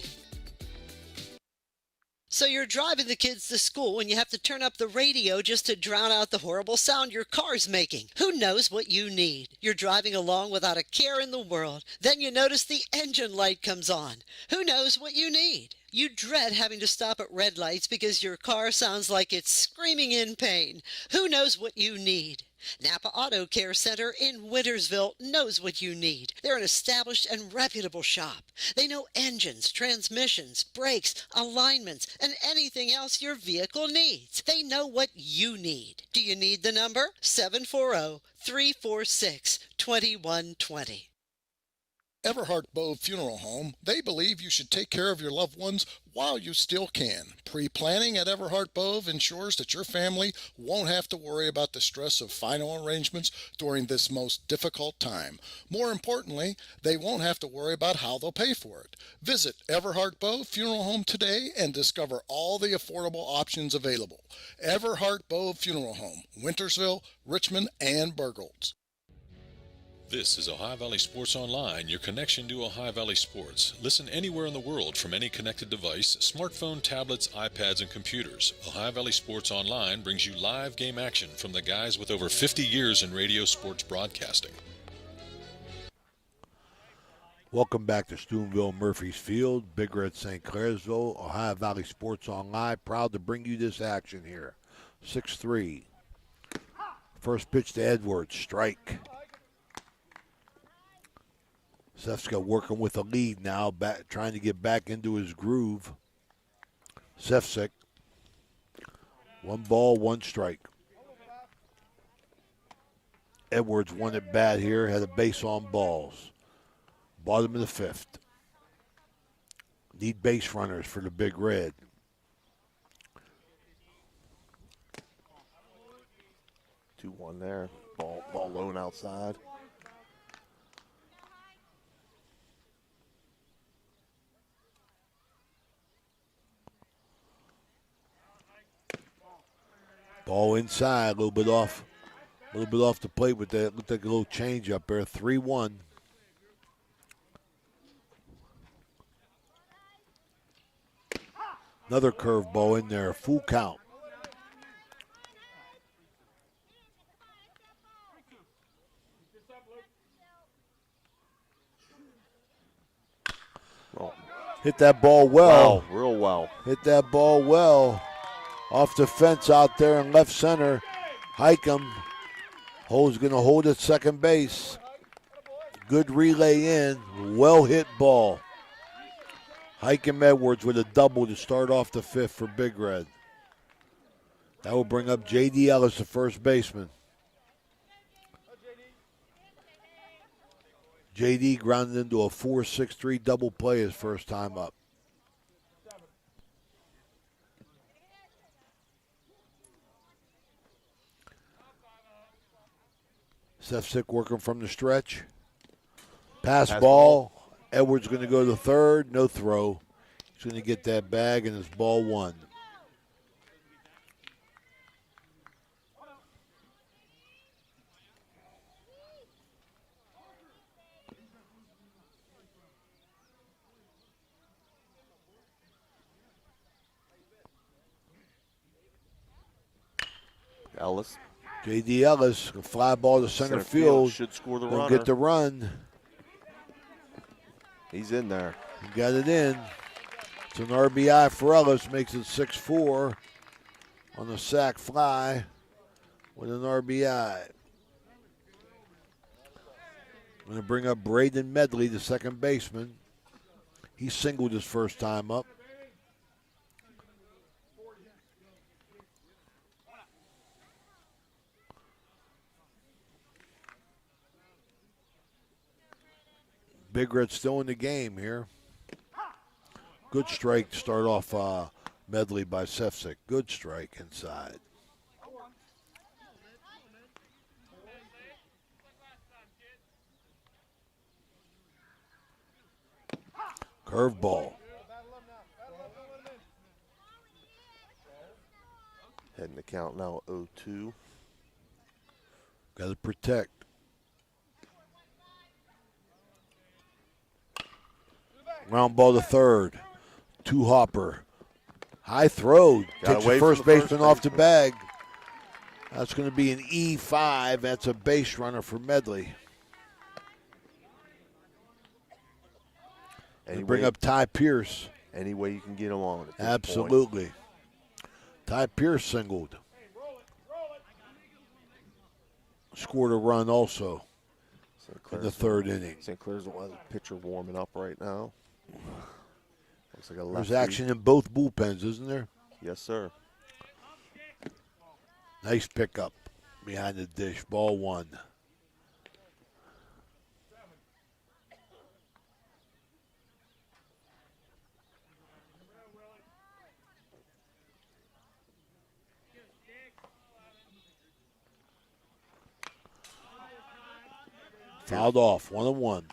So you're driving the kids to school and you have to turn up the radio just to drown out the horrible sound your car's making. Who knows what you need? You're driving along without a care in the world. Then you notice the engine light comes on. Who knows what you need? You dread having to stop at red lights because your car sounds like it's screaming in pain. Who knows what you need? Napa Auto Care Center in Wintersville knows what you need. They're an established and reputable shop. They know engines, transmissions, brakes, alignments, and anything else your vehicle needs. They know what you need. Do you need the number? 740-346-2120. Everhart Bove Funeral Home, they believe you should take care of your loved ones while you still can. Pre-planning at Everhart Bove ensures that your family won't have to worry about the stress of final arrangements during this most difficult time. More importantly, they won't have to worry about how they'll pay for it. Visit Everhart Bove Funeral Home today and discover all the affordable options available. Everhart Bove Funeral Home, Wintersville, Richmond, and Burgolds. This is Ohio Valley Sports Online, your connection to Ohio Valley Sports. Listen anywhere in the world from any connected device, smartphone, tablets, iPads, and computers. Ohio Valley Sports Online brings you live game action from the guys with over 50 years in radio sports broadcasting. Welcome back to Steubenville Murphy's Field, Big Red St. Clairsville, Ohio Valley Sports Online. Proud to bring you this action here. 6-3. First pitch to Edwards, strike. Sefska working with a lead now, trying to get back into his groove. Sefcik, 1 ball, 1 strike. Edwards won it bad here, had a base on balls. Bottom of the 5th. Need base runners for the Big Red. Two one there. Ball low and outside. Ball inside, a little bit off the plate with that. Looked like a little change up there. 3-1. Another curveball in there. Full count. Oh. Hit that ball well. Wow, real well. Hit that ball well. Off the fence out there in left center. Highcomb. Hole's going to hold at second base. Good relay in. Well hit ball. Highcomb Edwards with a double to start off the 5th for Big Red. That will bring up J.D. Ellis, the first baseman. J.D. grounded into a 4-6-3 double play his first time up. Sefcik working from the stretch. Pass ball. Edwards going to go to third. No throw. He's going to get that bag, and it's ball 1. Ellis. J.D. Ellis, a fly ball to center field. Should score the Don't runner. get the run. He's in there. He got it in. It's an RBI for Ellis, makes it 6-4 on the sac fly with an RBI. I'm going to bring up Braden Medley, the second baseman. He singled his first time up. Big Red still in the game here. Good strike to start off Medley by Sefcik. Good strike inside. Curveball. Heading the count now 0-2. Got to protect. Round ball to third. Two hopper. High throw. Takes the first baseman off the bag. That's going to be an E5. That's a base runner for Medley. And bring up Ty Pierce. Any way you can get him on. Absolutely. Ty Pierce singled. Scored a run also in the third inning. St. Clairsville has a pitcher warming up right now. Looks like a lefty. There's action in both bullpens, isn't there? Yes, sir. Nice pickup behind the dish. Ball one. Fouled off, 1-1.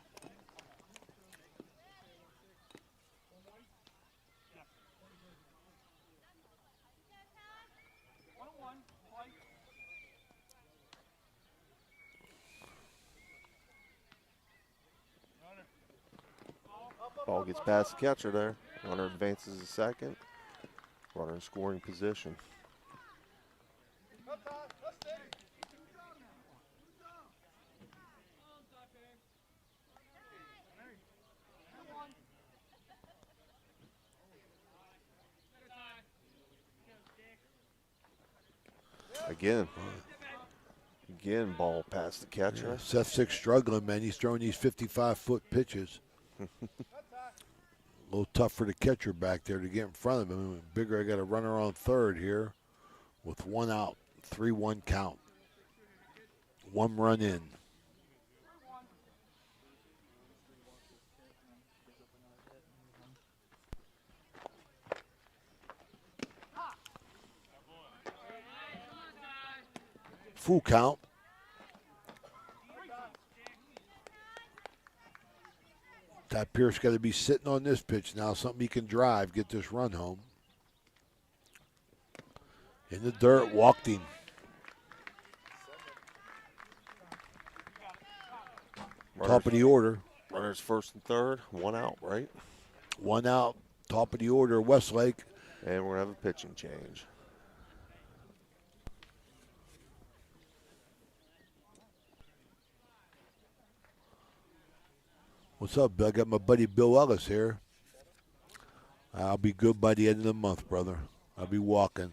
Ball gets past the catcher there. Runner advances a second. Runner in scoring position. Again, ball past the catcher. Yeah, Sefcik struggling, man. He's throwing these 55-foot pitches. A little tough for the catcher back there to get in front of him. Bigger, I got a runner on third here with one out. 3-1 count. One run in. Full count. Ty Pierce got to be sitting on this pitch now, something he can drive, get this run home. In the dirt, walked him. Top of the order. Runners first and third, one out, right? One out, top of the order, Westlake. And we're going to have a pitching change. What's up, Bill? I got my buddy Bill Ellis here. I'll be good by the end of the month, brother. I'll be walking.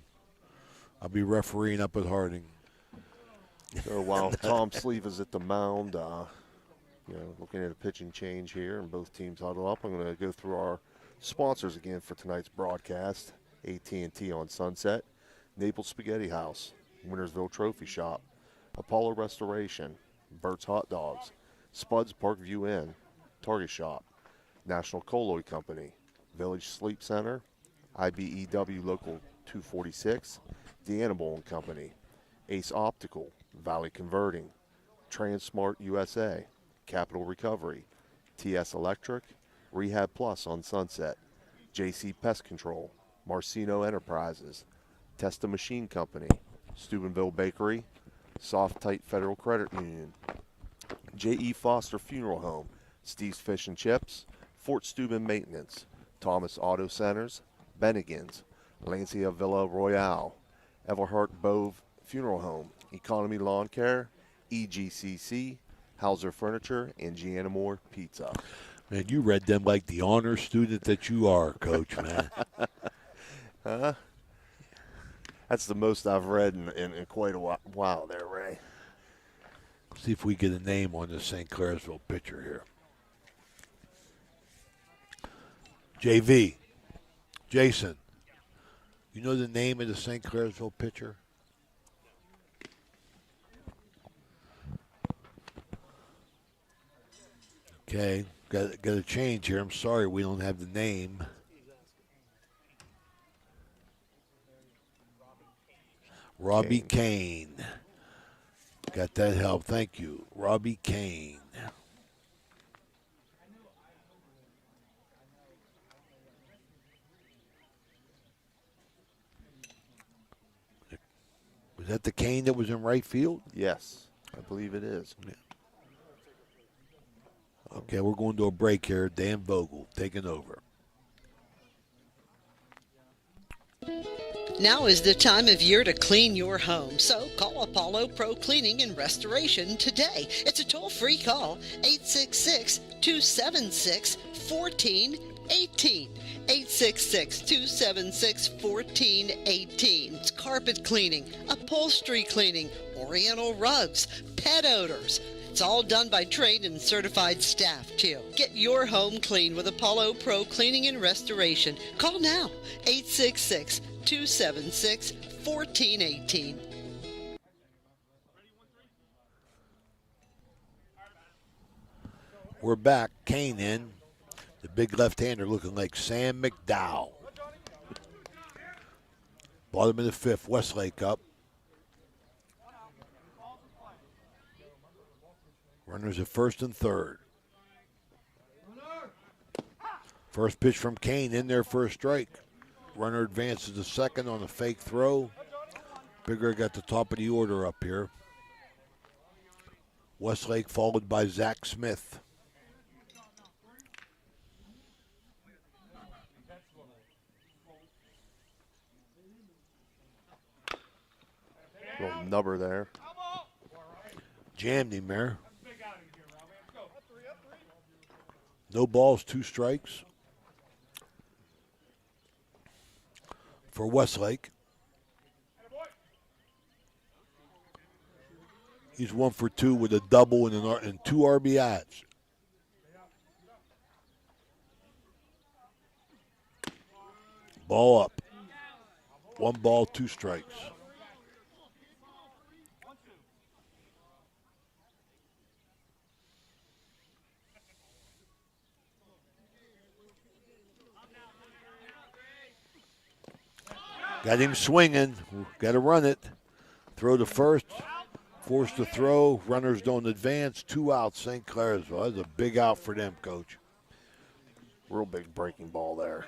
I'll be refereeing up at Harding. So while Tom Sleeve is at the mound, looking at a pitching change here, and both teams huddle up, I'm going to go through our sponsors again for tonight's broadcast. AT&T on Sunset, Naples Spaghetti House, Wintersville Trophy Shop, Apollo Restoration, Burt's Hot Dogs, Spud's Parkview Inn, Target Shop, National Colloid Company, Village Sleep Center, IBEW Local 246, Deanna and Company, Ace Optical, Valley Converting, Transmart USA, Capital Recovery, TS Electric, Rehab Plus on Sunset, JC Pest Control, Marcino Enterprises, Testa Machine Company, Steubenville Bakery, Soft Tight Federal Credit Union, J.E. Foster Funeral Home, Steve's Fish and Chips, Fort Steuben Maintenance, Thomas Auto Centers, Bennigan's, Lancia Villa Royale, Everhart Bove Funeral Home, Economy Lawn Care, EGCC, Hauser Furniture, and Gianna Moore Pizza. Man, you read them like the honor student that you are, Coach, man. Huh? That's the most I've read in quite a while there, Ray. See if we get a name on this St. Clairsville pitcher here. JV, Jason, you know the name of the St. Clairsville pitcher? Okay, got a change here. I'm sorry we don't have the name. Robbie Kane. Got that help. Thank you. Robbie Kane. Was that the Kane that was in right field? Yes, I believe it is. Yeah. Okay, we're going to a break here. Dan Vogel taking over. Now is the time of year to clean your home, so call Apollo Pro Cleaning and Restoration today. It's a toll-free call, 866-276-1418. 866-276-1418. It's carpet cleaning, upholstery cleaning, oriental rugs, pet odors. It's all done by trained and certified staff, too. Get your home clean with Apollo Pro Cleaning and Restoration. Call now, 866-276-1418. We're back. Kane in. The big left-hander looking like Sam McDowell. Bottom of the fifth, Westlake up. Runners at first and third. First pitch from Kane in there for a strike. Runner advances to second on a fake throw. Bigger got the top of the order up here. Westlake followed by Zach Smith. Little nubber there. Jammed him there. No balls, 2 strikes for Westlake. He's 1 for 2 with a double and 2 RBIs. Ball up. 1 ball, 2 strikes. Got him swinging. Got to run it. Throw to first. Forced to throw. Runners don't advance. 2 outs, St. Clairsville. That's a big out for them, Coach. Real big breaking ball there.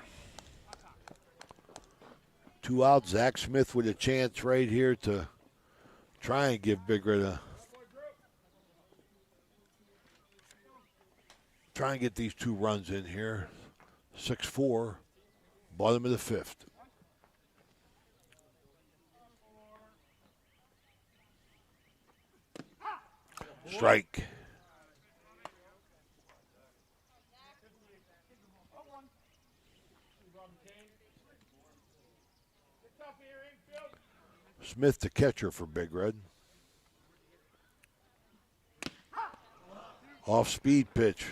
2 outs. Zach Smith with a chance right here to try and give Big Red try and get these 2 runs in here. 6-4. Bottom of the fifth. Strike. Smith, the catcher for Big Red. Off speed pitch.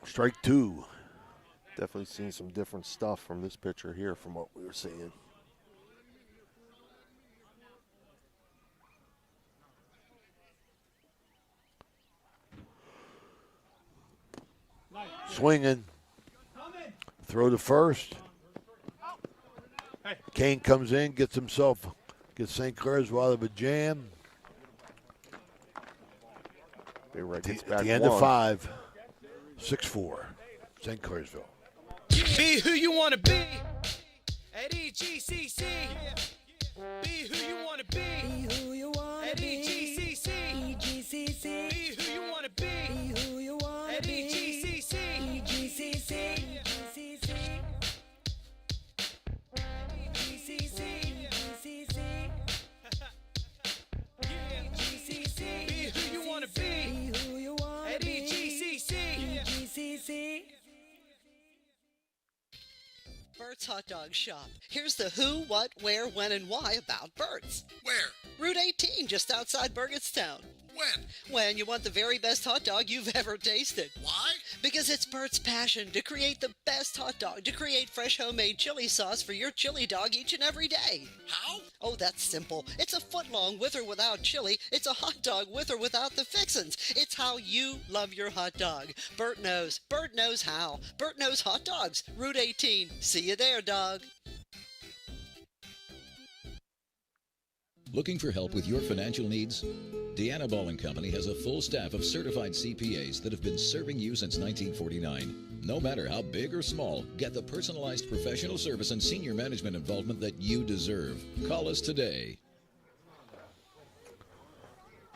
Strike 2. Definitely seen some different stuff from this pitcher here from what we were seeing. Swinging. Throw to first. Kane comes in, gets St. Clairsville out of a jam. Big Red gets At back the end one. of 5. 6-4. St. Clairsville. Be who you want to be at EGCC. Be who you want to be. Be who you want at EGCC. EGCC. Be who you want to be. Be who you want at EGCC. EGCC. EGCC. Be who you want to be at EGCC. Bert's Hot Dog Shop. Here's the who, what, where, when, and why about Bert's. Where? Route 18, just outside Burgettstown. When? When you want the very best hot dog you've ever tasted. Why? Because it's Bert's passion to create the best hot dog, to create fresh homemade chili sauce for your chili dog each and every day. How? Oh, that's simple. It's a foot long with or without chili. It's a hot dog with or without the fixins. It's how you love your hot dog. Bert knows. Bert knows how. Bert knows hot dogs. Route 18. See you there, dog. Looking for help with your financial needs? Deanna Ball & Company has a full staff of certified CPAs that have been serving you since 1949. No matter how big or small, get the personalized professional service and senior management involvement that you deserve. Call us today.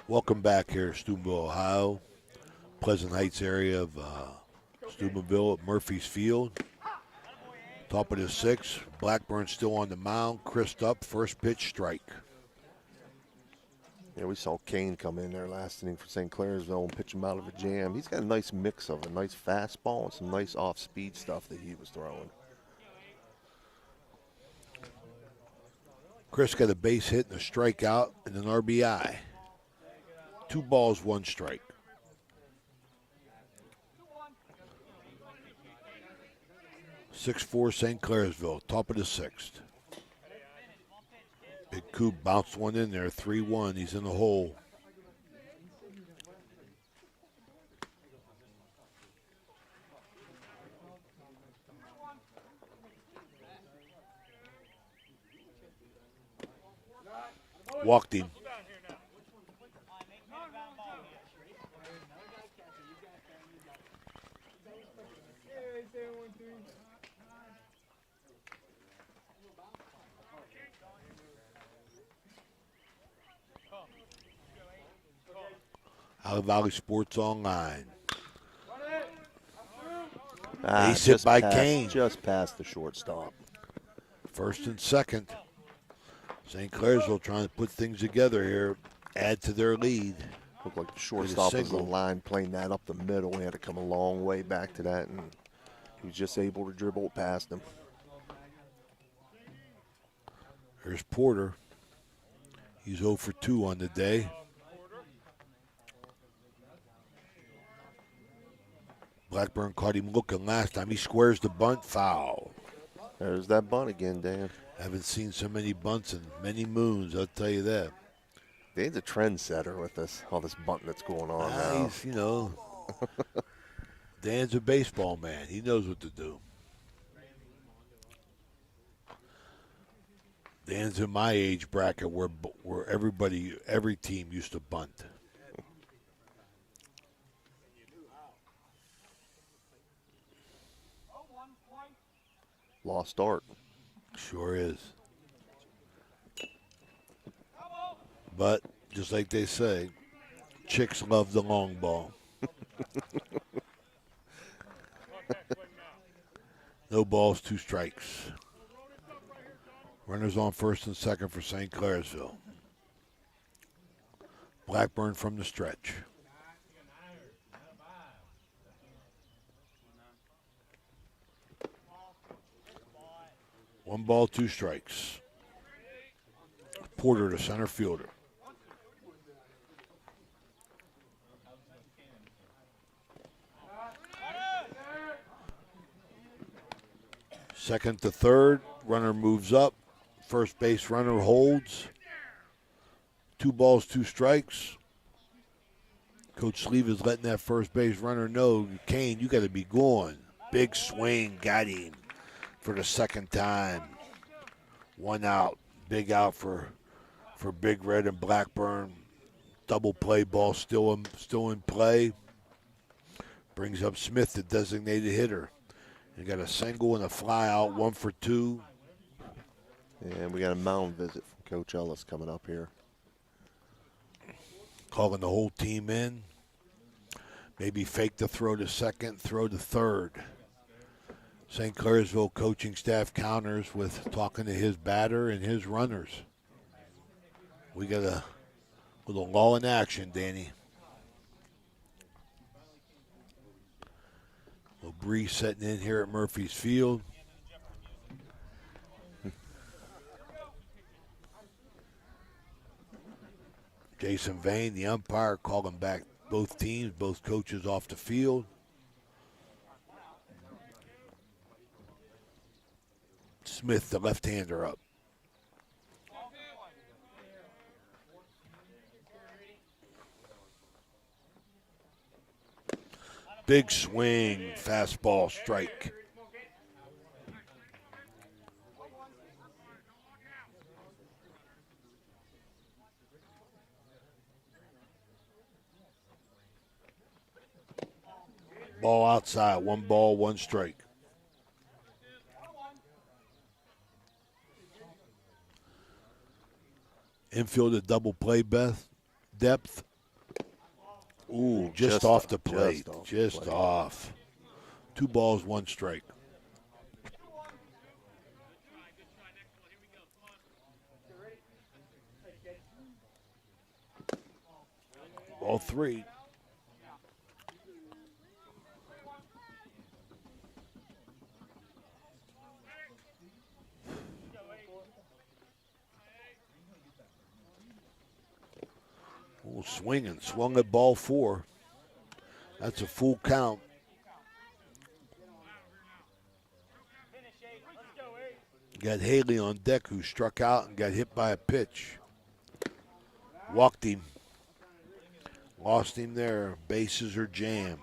Welcome back here to Steubenville, Ohio. Pleasant Heights area of Steubenville at Murphy's Field. Top of the sixth. Blackburn still on the mound. Chris up. First pitch strike. Yeah, we saw Kane come in there last inning for St. Clairsville and pitch him out of a jam. He's got a nice mix of a nice fastball and some nice off-speed stuff that he was throwing. Chris got a base hit and a strikeout and an RBI. 2 balls, 1 strike. (6-4) St. Clairsville, top of the sixth. Big Coop bounced one in there, 3-1. He's in the hole. Walked him. Ohio Valley Sports Online. Base hit by Kane. Just past the shortstop. First and second. St. Clairsville trying to put things together here, add to their lead. Looked like the shortstop was in line playing that up the middle. He had to come a long way back to that, and he was just able to dribble it past him. Here's Porter. He's 0 for 2 on the day. Blackburn caught him looking last time. He squares the bunt, foul. There's that bunt again, Dan. Haven't seen so many bunts in many moons, I'll tell you that. Dan's a trendsetter with this, all this bunting that's going on now. He's, you know, Dan's a baseball man. He knows what to do. Dan's in my age bracket where every team used to bunt. Lost art. Sure is. But, just like they say, chicks love the long ball. No balls, 2 strikes. Runners on first and second for St. Clairsville. Blackburn from the stretch. One ball, 2 strikes. Porter, the center fielder. Second to third, runner moves up. First base runner holds. 2 balls, 2 strikes. Coach Sleeve is letting that first base runner know, Kane, you got to be going. Big swing, got him for the second time. 1 out, big out for Big Red and Blackburn. Double play ball still in play. Brings up Smith, the designated hitter. You got a single and a fly out, 1 for 2. And we got a mound visit from Coach Ellis coming up here. Calling the whole team in. Maybe fake the throw to second, throw to third. St. Clairsville coaching staff counters with talking to his batter and his runners. We got a little lull in action, Danny. A little breeze setting in here at Murphy's Field. Jason Vane, the umpire, calling back both teams, both coaches off the field. Smith, the left-hander, up. Big swing, fastball, strike. Ball outside, 1 ball, 1 strike. Infield a double play depth. Ooh, just off the plate. Just off. 2 balls, 1 strike. Ball 3. Oh, swinging, swung at ball 4. That's a full count. Got Haley on deck, who struck out and got hit by a pitch. Walked him. Lost him there. Bases are jammed.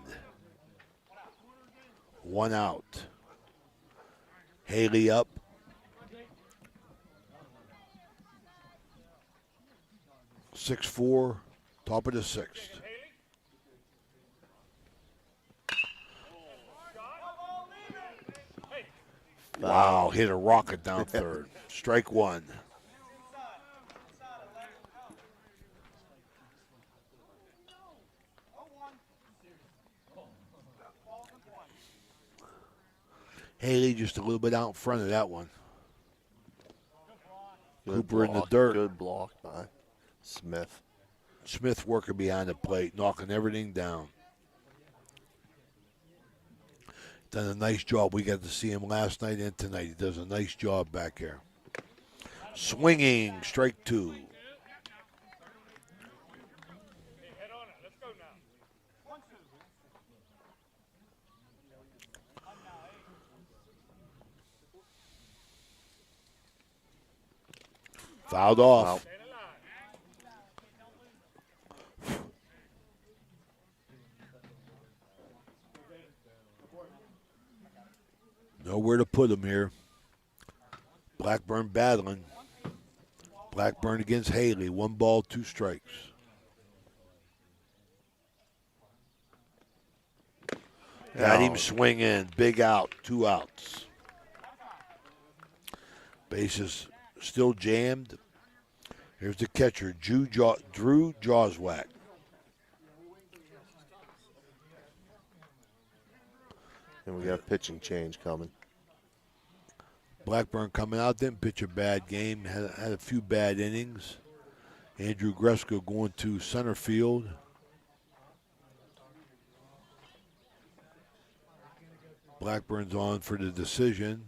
1 out. Haley up. Six-4, top of the 6th. Wow, hit a rocket down third. Strike 1. Haley just a little bit out in front of that one. Cooper in the dirt. Good block by Smith. Smith working behind the plate, knocking everything down. Done a nice job. We got to see him last night and tonight. He does a nice job back here. Swinging, strike 2. Fouled off. Wow. Nowhere to put him here. Blackburn battling. Blackburn against Haley. 1 ball, 2 strikes. Got him swinging. Big out. 2 outs. Bases still jammed. Here's the catcher, Drew Jawswack. And we got a pitching change coming. Blackburn coming out, didn't pitch a bad game, had a few bad innings. Andrew Gresko going to center field. Blackburn's on for the decision,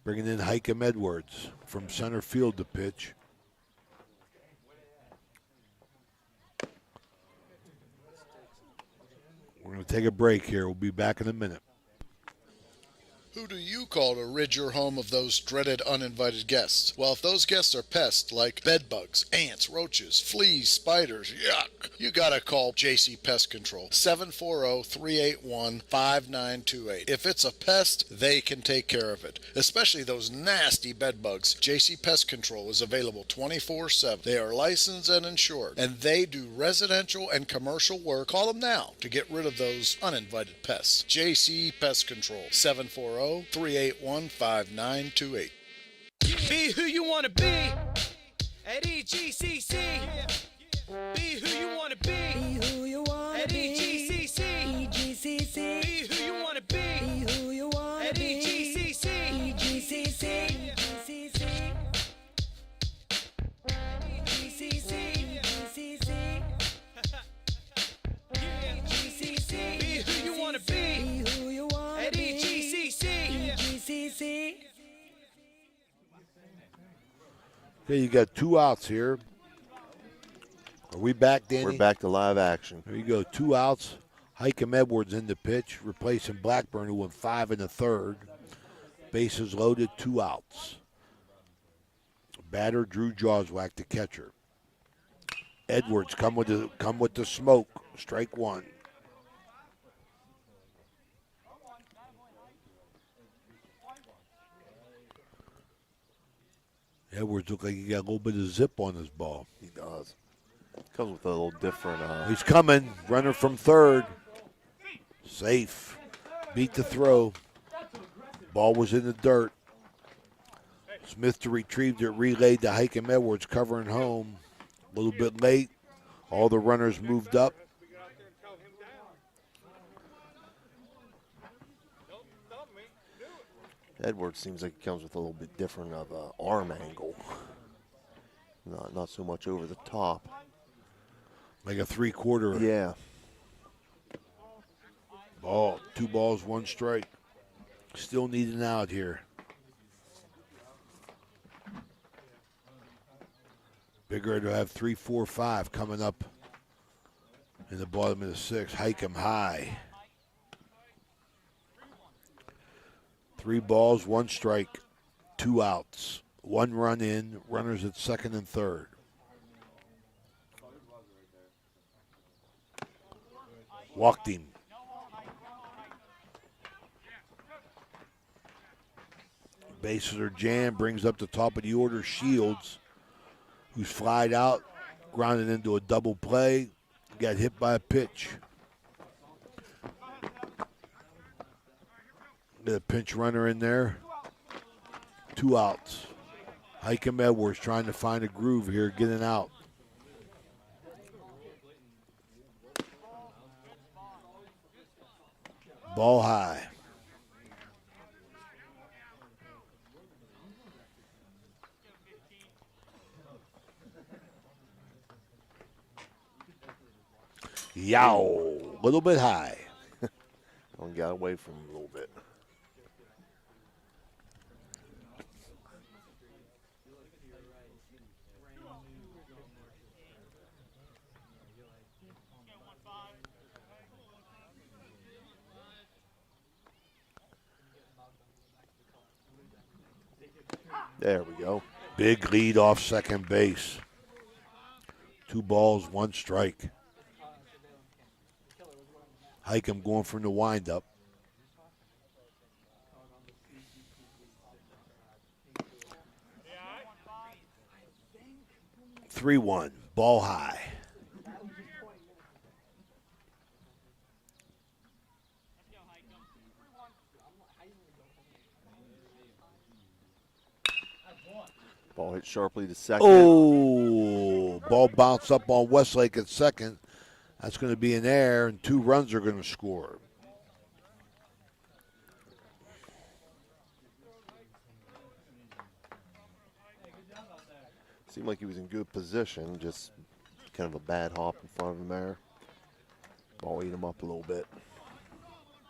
bringing in Hikem Edwards from center field to pitch. We're going to take a break here. We'll be back in a minute. Who do you call to rid your home of those dreaded uninvited guests? Well, if those guests are pests like bedbugs, ants, roaches, fleas, spiders, yuck, you gotta call JC Pest Control. 740-381-5928. If it's a pest, they can take care of it, especially those nasty bedbugs. JC Pest Control is available 24/7. They are licensed and insured, and they do residential and commercial work. Call them now to get rid of those uninvited pests. JC Pest Control. 740-381-5928. Be who you want to be at EGCC. Be who you want to be. Be who you want at EGCC. EGCC. Be who you want to be. Be who you want at EGCC. EGCC. Be who you want to be. Be who you want at EGCC. EGCC. Okay, you got 2 outs here. Are we back, Danny? We're back to live action. There you go. 2 outs. Hikem Edwards in the pitch, replacing Blackburn, who went 5 in the third. Bases loaded, 2 outs. Batter Drew Joswack, the catcher. Edwards come with the smoke. Strike 1. Edwards looked like he got a little bit of zip on his ball. He does. Comes with a little different. He's coming. Runner from third. Safe. Beat the throw. Ball was in the dirt. Smith to retrieve it, relayed to Hikem Edwards, covering home. A little bit late. All the runners moved up. Edwards seems like he comes with a little bit different of an arm angle. Not so much over the top. Like a 3/4. Yeah. Ball. 2 balls, 1 strike. Still need an out here. Bigger to have 3, 4, 5 coming up in the bottom of the 6th. Hikem high. 3 balls, 1 strike, 2 outs. 1 run in, runners at second and third. Walked him. Bases are jammed, brings up the top of the order Shields, who's flied out, grounded into a double play, got hit by a pitch. Got a pinch runner in there. 2 outs. Hikem Edwards trying to find a groove here, getting out. Ball high. Yow. Little bit high. One got away from him a little bit. There we go. Big lead off second base. 2 balls, 1 strike. Hikem going from the windup. 3-1, ball high. Ball hit sharply to second. Oh, ball bounced up on Westlake at second. That's going to be an error, and 2 runs are going to score. Seemed like he was in good position, just kind of a bad hop in front of him there. Ball ate him up a little bit.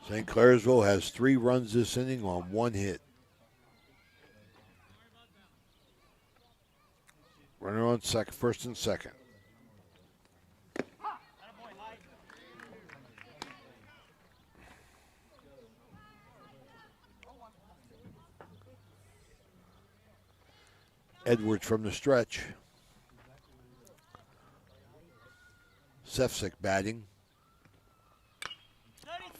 St. Clairsville has 3 runs this inning on 1 hit. Runner on second, first and second. Edwards from the stretch. Sefcik batting.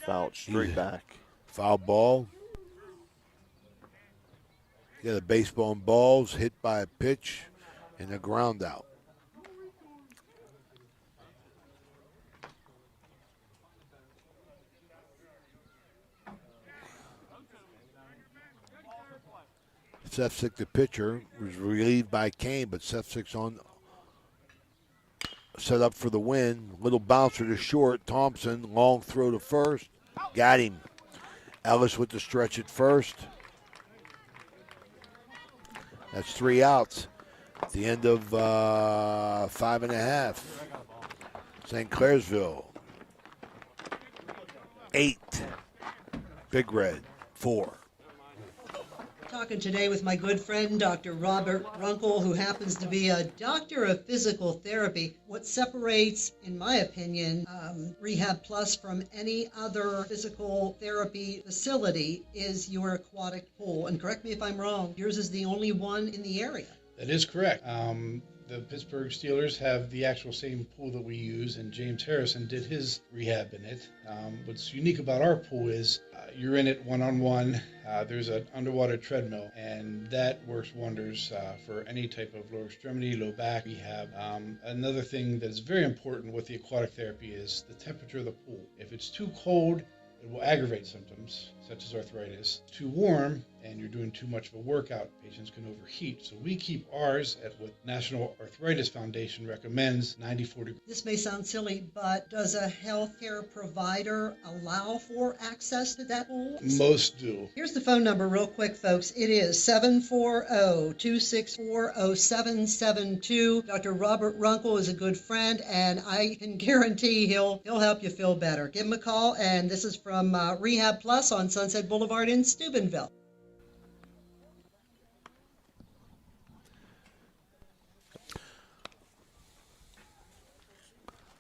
Fouled straight back. Foul ball. Got a baseball and balls hit by a pitch and a ground out. Sefcik, the pitcher, was relieved by Kane, but Sefcik's on set up for the win. Little bouncer to short. Thompson, long throw to first. Got him. Ellis with the stretch at first. That's 3 outs. At the end of 5 1/2. St. Clairsville, 8. Big Red, 4. Talk talking today with my good friend, Dr. Robert Runkle, who happens to be a doctor of physical therapy. What separates, in my opinion, Rehab Plus from any other physical therapy facility is your aquatic pool. And correct me if I'm wrong, yours is the only one in the area. That is correct. The Pittsburgh Steelers have the actual same pool that we use, and James Harrison did his rehab in it. What's unique about our pool is you're in it one-on-one. There's an underwater treadmill, and that works wonders for any type of lower extremity, low back rehab. Another thing that is very important with the aquatic therapy is the temperature of the pool. If it's too cold, it will aggravate symptoms such as arthritis. Too warm, and you're doing too much of a workout, patients can overheat. So we keep ours at what National Arthritis Foundation recommends, 94 degrees. This may sound silly, but does a healthcare provider allow for access to that pool? Most do. Here's the phone number real quick, folks. It is 740-264-0772. Dr. Robert Runkle is a good friend, and I can guarantee he'll help you feel better. Give him a call, and this is from Rehab Plus on Sunset Boulevard in Steubenville.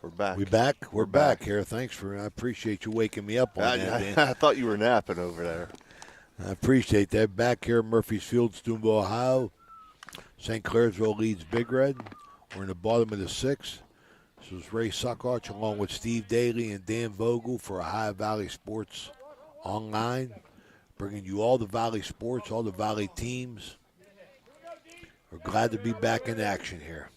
We're back. We're back here. Thanks I appreciate you waking me up on that, Dan. I thought you were napping over there. I appreciate that. Back here at Murphy's Field, Steubenville, Ohio. St. Clairsville leads Big Red. We're in the bottom of the sixth. This is Ray Suckarch along with Steve Daly and Dan Vogel for Ohio Valley Sports Online, bringing you all the Valley sports, all the Valley teams. We're glad to be back in action here.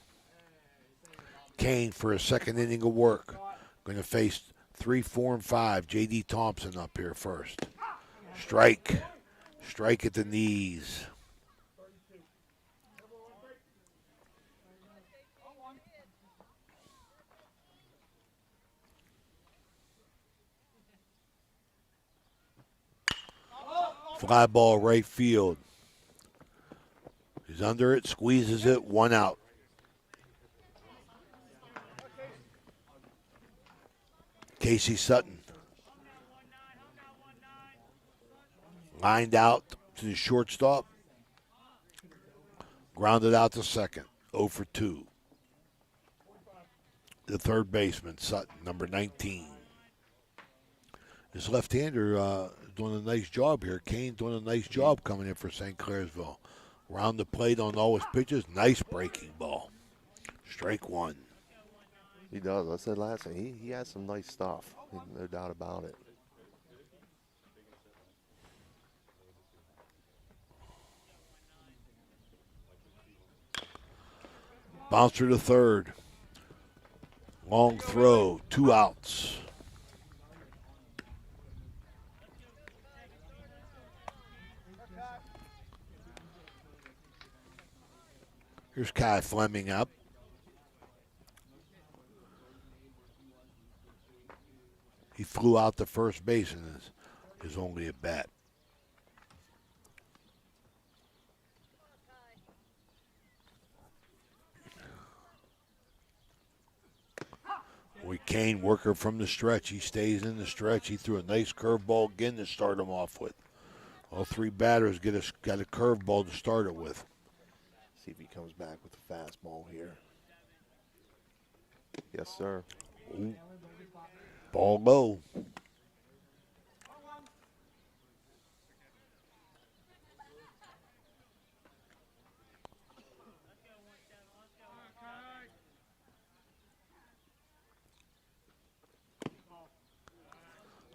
Kane for a second inning of work. Going to face 3, 4, and 5. J.D. Thompson up here first. Strike. Strike at the knees. Fly ball right field. He's under it, squeezes it, 1 out. Casey Sutton. Lined out to the shortstop. Grounded out to second. 0 for 2. The third baseman, Sutton, number 19. His left-hander doing a nice job here. Kane doing a nice job coming in for St. Clairsville. Round the plate on all his pitches. Nice breaking ball. Strike 1. He does. I said last time, he has some nice stuff. No doubt about it. Bouncer to third. Long throw. 2 outs. Here's Kai Fleming up. He flew out to first base and is only a bat. Kane worker from the stretch. He stays in the stretch. He threw a nice curveball again to start him off with. All 3 batters got a curveball to start it with. See if he comes back with a fastball here. Yes, sir. Ooh. Ball low.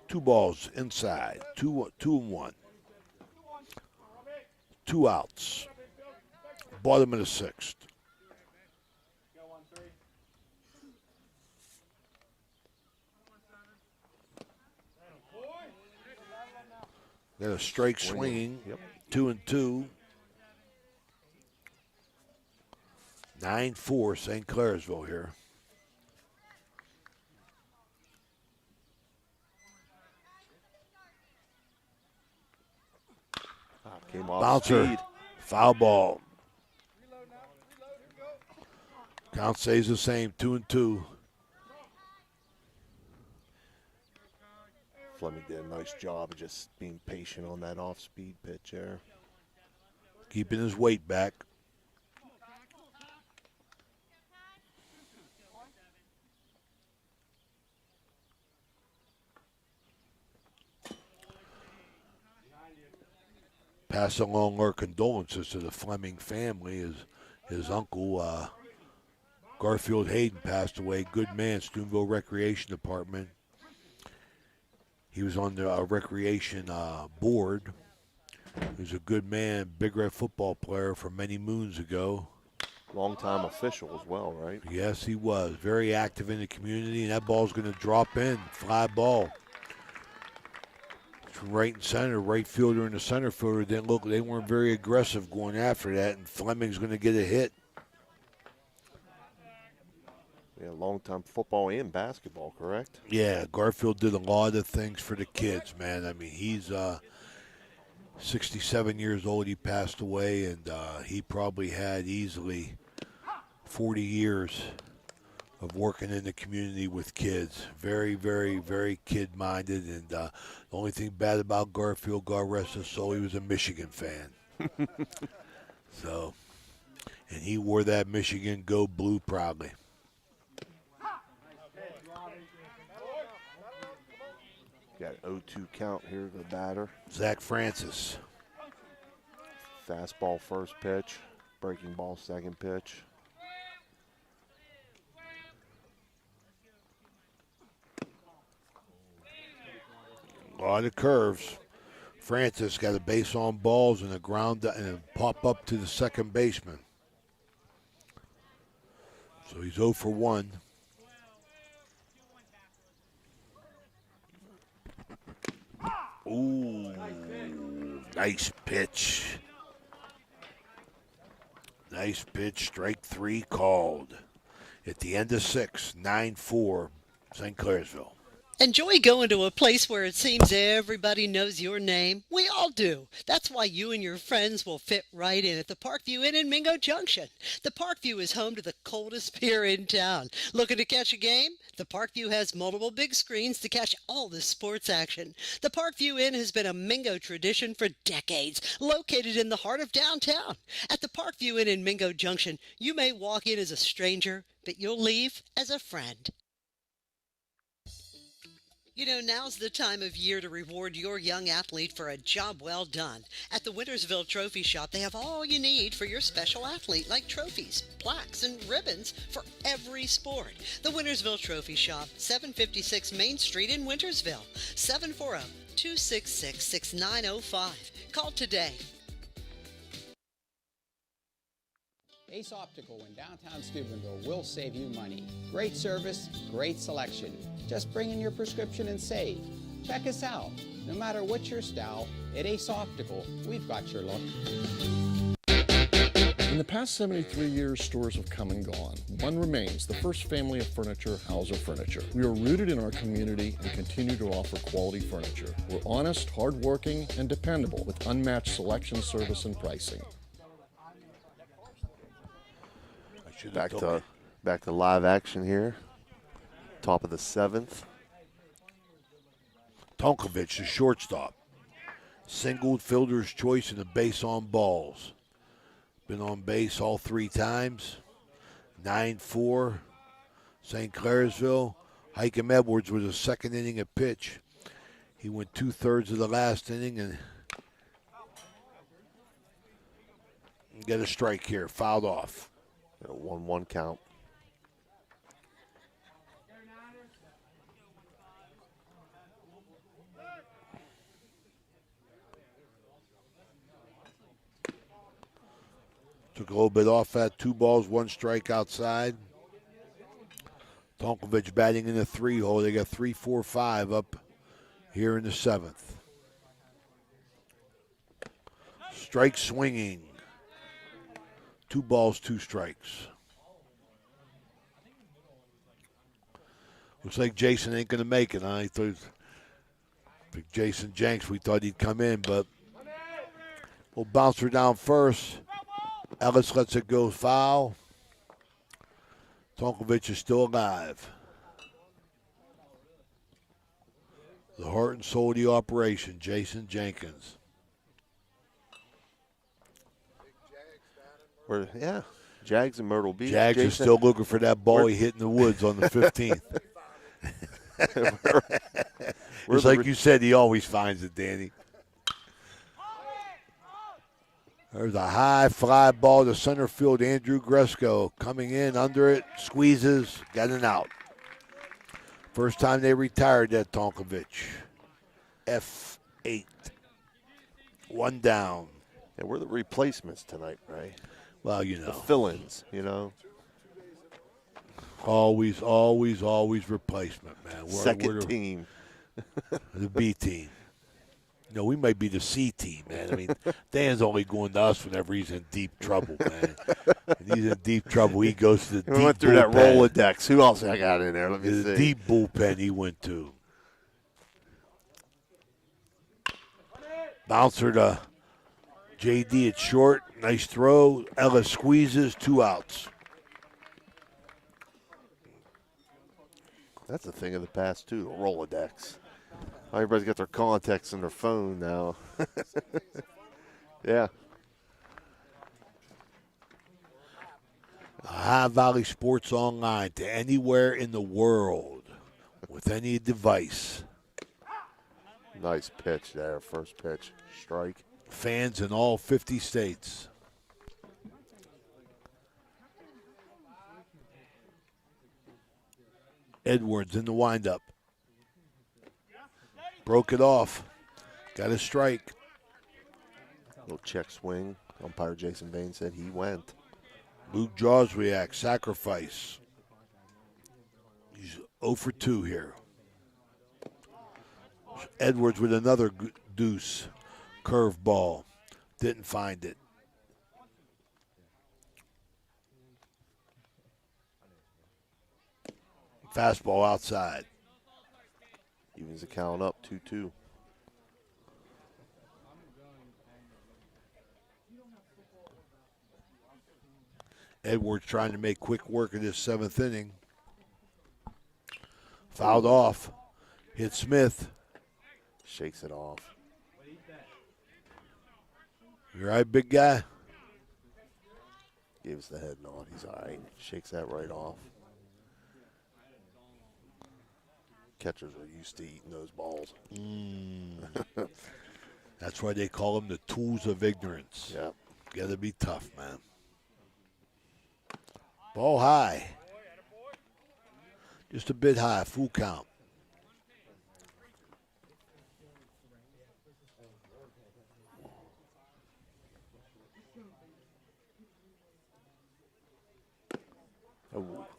Two balls inside. 2-1. 2 outs. Bottom of the 6th. Got a strike swinging. Yep. 2-2. 9-4 St. Clairsville here. Came off Bouncer. speed. Foul ball. Count stays the same, 2-2. Fleming did a nice job of just being patient on that off-speed pitch there. keeping his weight back. Pass along our condolences to the Fleming family. His uncle, Garfield Hayden, passed away. Good man, Steubenville Recreation Department. He was on the recreation board. He was a good man, Big Red football player from many moons ago. Long-time official as well, right? Yes, he was. Very active in the community, and that ball's going to drop in. Fly ball. Right and center, right fielder and the center fielder didn't look. They weren't very aggressive going after that, and Fleming's going to get a hit. Yeah, long-time football and basketball, correct? Yeah, Garfield did a lot of things for the kids, man. I mean, he's 67 years old. He passed away, and he probably had easily 40 years of working in the community with kids. Very, very, very kid-minded. And the only thing bad about Garfield, God rest his soul, he was a Michigan fan. So, and he wore that Michigan Go Blue proudly. Got an 0-2 count here to the batter. Zach Francis. Fastball first pitch, breaking ball second pitch. A lot of curves. Francis got a base on balls and a ground and a pop up to the second baseman. So he's 0 for 1. Ooh, nice pitch. Nice pitch. Strike 3 called. At the end of 6, 9-4, St. Clairsville. Enjoy going to a place where it seems everybody knows your name? We all do. That's why you and your friends will fit right in at the Parkview Inn in Mingo Junction. The Parkview is home to the coldest beer in town. Looking to catch a game? The Parkview has multiple big screens to catch all the sports action. The Parkview Inn has been a Mingo tradition for decades, located in the heart of downtown. At the Parkview Inn in Mingo Junction, you may walk in as a stranger, but you'll leave as a friend. You know, now's the time of year to reward your young athlete for a job well done. At the Wintersville Trophy Shop, they have all you need for your special athlete, like trophies, plaques, and ribbons for every sport. The Wintersville Trophy Shop, 756 Main Street in Wintersville, 740-266-6905. Call today. Ace Optical in downtown Steubenville will save you money. Great service, great selection. Just bring in your prescription and save. Check us out. No matter what your style, at Ace Optical, we've got your look. In the past 73 years, stores have come and gone. One remains, the first family of furniture, Hauser Furniture. We are rooted in our community and continue to offer quality furniture. We're honest, hardworking, and dependable with unmatched selection, service, and pricing. Back to live action here. Top of the 7th. Tonkovich, the shortstop. Singled, fielder's choice, and a base on balls. Been on base all 3 times. 9-4, St. Clairsville. Hikem Edwards was a second inning of pitch. He went 2/3 of the last inning and get a strike here, fouled off. 1-1 count. Took a little bit off that. 2 balls, 1 strike outside. Tonkovich batting in the 3 hole. They got 3, 4, 5 up here in the 7th. Strike swinging. 2 balls, 2 strikes. Looks like Jason ain't going to make it. I thought Jason Jenks, we thought he'd come in, but we'll bounce her down first. Ellis lets it go foul. Tonkovich is still alive. The heart and soul of the operation, Jason Jenkins. Yeah, Jags in Myrtle Beach. Jags Jason, is still looking for that ball he hit in the woods on the 15th. It's like you said, he always finds it, Danny. There's a high fly ball to center field. Andrew Gresco coming in under it, squeezes, got an out. First time they retired that Tonkovich. F8. One down. Yeah, we're the replacements tonight, right? Well, you know. The fill-ins, you know. Always replacement, man. Second team. The B team. No, we might be the C team, man. I mean, Dan's only going to us whenever he's in deep trouble, man. When he's in deep trouble, he goes to the deep bullpen. We went through that Rolodex. Who else I got in there? Let me see. The deep bullpen he went to. Bouncer to JD at short. Nice throw. Ellis squeezes. 2 outs. That's a thing of the past, too, the Rolodex. Everybody's got their contacts in their phone now. Yeah. Ohio Valley Sports Online to anywhere in the world with any device. Nice pitch there, first pitch. Strike. Fans in all 50 states. Edwards in the windup. Broke it off. Got a strike. Little check swing. Umpire Jason Bain said he went. Luke Joswiak, sacrifice. He's 0 for 2 here. Edwards with another deuce. Curveball. Didn't find it. Fastball outside. Evens the count up 2-2. Edwards trying to make quick work of this 7th inning. Fouled off. Hit Smith. Shakes it off. You all right, big guy? Gives the head nod. He's all right. Shakes that right off. Catchers are used to eating those balls. That's why they call them the tools of ignorance. Yep. Got to be tough, man. Ball high. Just a bit high, full count.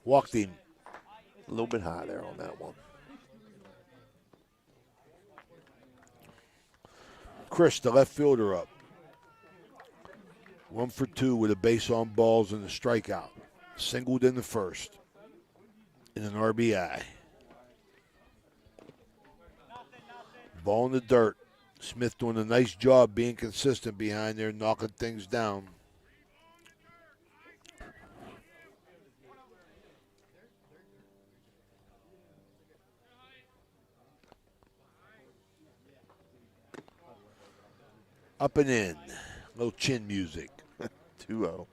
Walked him. A little bit high there on that one. Chris, the left fielder, up. 1 for 2 with a base on balls and a strikeout. Singled in the first. In an RBI. Ball in the dirt. Smith doing a nice job being consistent behind there, knocking things down. Up and in. Little chin music. 2-0.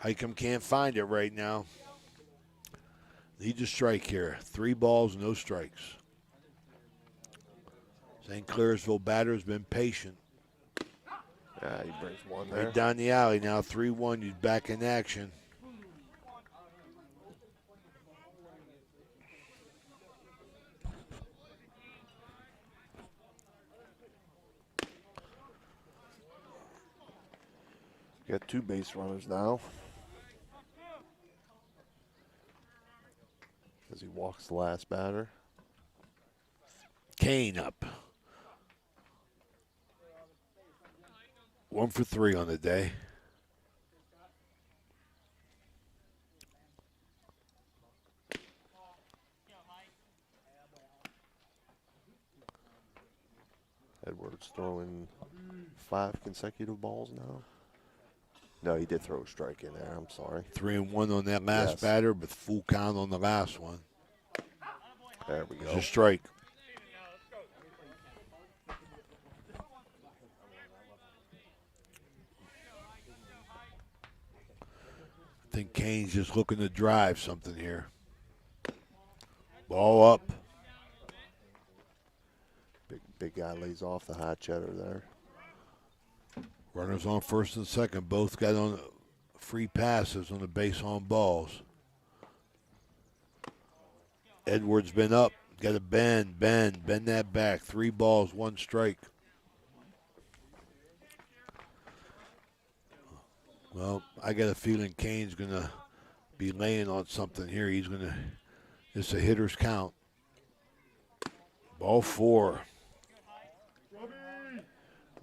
Highcomb can't find it right now. Needs a strike here. 3 balls, no strikes. St. Clairsville batter's been patient. Yeah, he brings one there. Right down the alley now, 3-1. He's back in action. Got 2 base runners now. As he walks the last batter. Kane up. 1 for 3 on the day. Edwards throwing 5 consecutive balls now. No, he did throw a strike in there. I'm sorry. 3-1 on that last Yes. batter, but full count on the last one. There we It's go. a strike. I think Kane's just looking to drive something here. Ball up. Big guy lays off the high cheddar there. Runners on first and second. Both got on free passes on the base on balls. Edwards been up. Got to bend that back. 3 balls, 1 strike. Well, I got a feeling Kane's going to be laying on something here. He's going to, it's a hitter's count. Ball 4.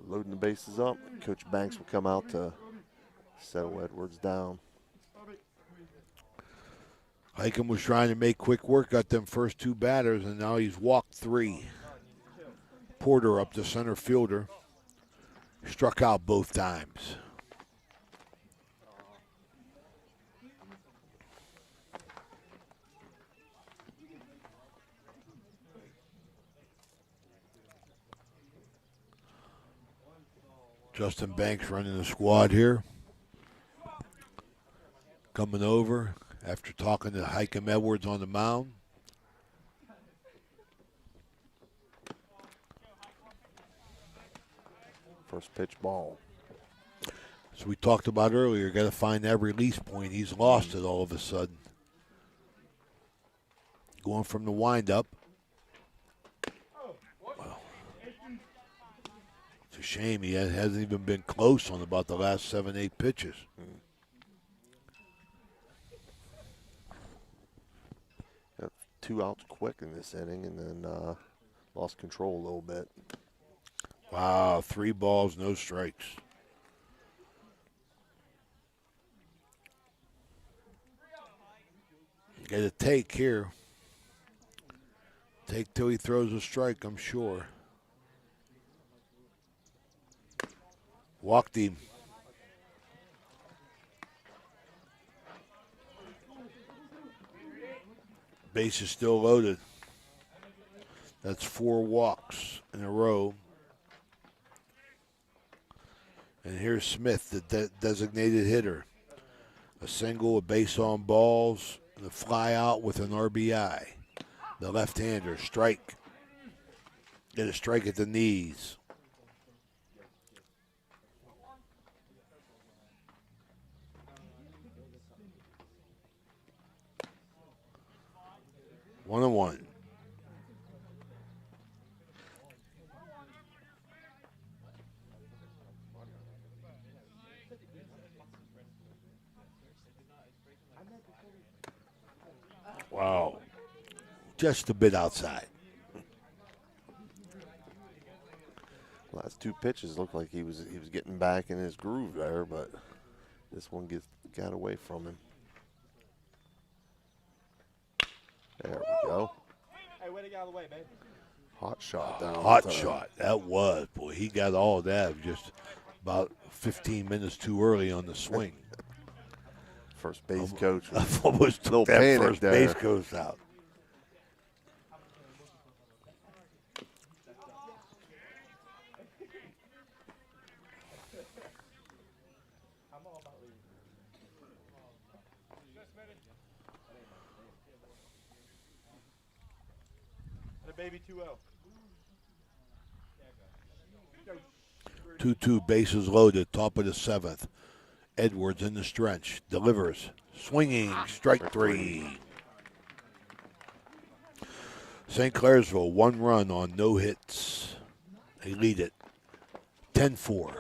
Loading the bases up. Coach Banks will come out to settle Edwards down. Highcomb was trying to make quick work, got them first 2 batters, and now he's walked 3. Porter up to center fielder. Struck out both times. Justin Banks running the squad here. Coming over after talking to Highcomb Edwards on the mound. First pitch ball. So we talked about earlier, got to find that release point. He's lost it all of a sudden. Going from the windup. Well, it's a shame he hasn't even been close on about the last 7-8 pitches. Got 2 outs quick in this inning and then lost control a little bit. Wow, 3 balls, no strikes. Get a take here. Take till he throws a strike, I'm sure. Walked him. Base is still loaded. That's 4 walks in a row. And here's Smith, the designated hitter. A single, a base on balls, and a fly out with an RBI. The left-hander, strike. Get a strike at the knees. One and one. Wow. Just a bit outside. Last 2 pitches looked like he was getting back in his groove there, but this one got away from him. There we go. Hey, way to get out of the way, babe. Hot shot down. Hot shot. That was. Boy, he got all that just about 15 minutes too early on the swing. First base coach. Almost took that panic first there. base coach out. Baby 2-0. 2-2, bases loaded, top of the 7th. Edwards in the stretch, delivers, swinging, strike 3. St. Clairsville, 1 run on no hits. They lead it 10-4.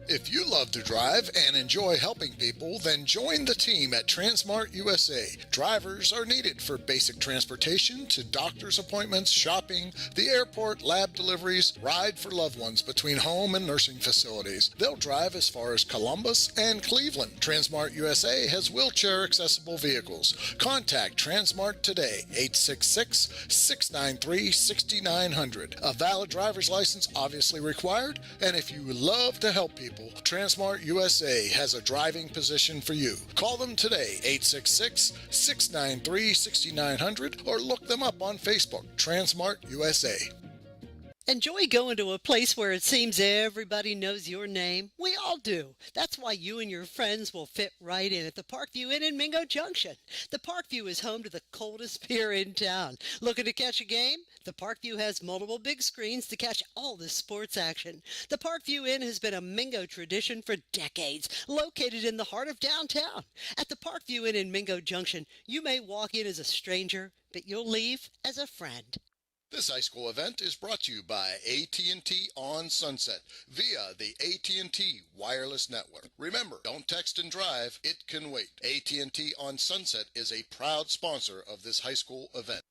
If you love to drive and enjoy helping people, then join the team at Transmart USA. Drivers are needed for basic transportation to doctor's appointments, shopping, the airport, lab deliveries, ride for loved ones between home and nursing facilities. They'll drive as far as Columbus and Cleveland. Transmart USA has wheelchair accessible vehicles. Contact Transmart today, 866-693-6900. A valid driver's license obviously required, and if you love to help people, people, Transmart USA has a driving position for you. Call them today, 866-693-6900, or look them up on Facebook, Transmart USA. Enjoy going to a place where it seems everybody knows your name? We all do. That's why you and your friends will fit right in at the Parkview Inn in Mingo Junction. The Parkview is home to the coldest beer in town. Looking to catch a game? The Parkview has multiple big screens to catch all the sports action. The Parkview Inn has been a Mingo tradition for decades, located in the heart of downtown. At the Parkview Inn in Mingo Junction, you may walk in as a stranger, but you'll leave as a friend. This high school event is brought to you by AT&T on Sunset via the AT&T Wireless Network. Remember, don't text and drive. It can wait. AT&T on Sunset is a proud sponsor of this high school event.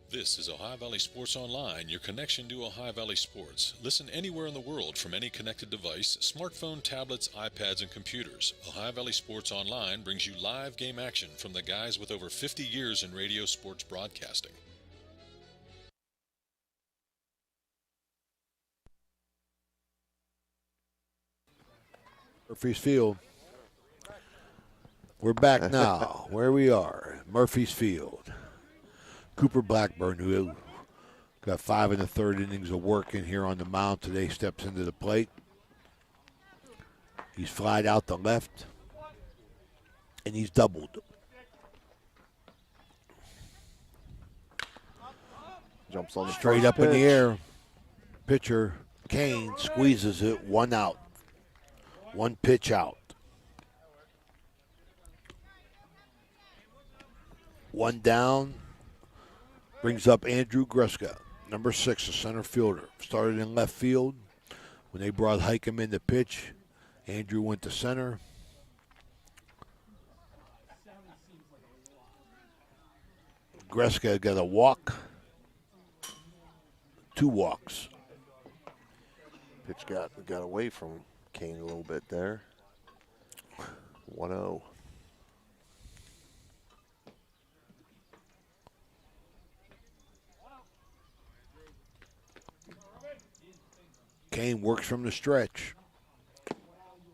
This is Ohio Valley Sports Online, your connection to Ohio Valley sports. Listen anywhere in the world from any connected device, smartphone, tablets, iPads, and computers. Ohio Valley Sports Online brings you live game action from the guys with over 50 years in radio sports broadcasting. Murphy's Field. We're back now, where we are, Murphy's Field. Cooper Blackburn, who got 5 1/3 innings of work in here on the mound today, steps into the plate. He's flied out to left, and he's doubled. Jumps on the straight up in the air. Pitcher Kane squeezes it, 1 out. 1 pitch out. 1 down. Brings up Andrew Greska, number 6, a center fielder. Started in left field. When they brought Hikem in to pitch, Andrew went to center. Greska got a walk. 2 walks. Pitch got away from Kane a little bit there. 1-0. Kane works from the stretch.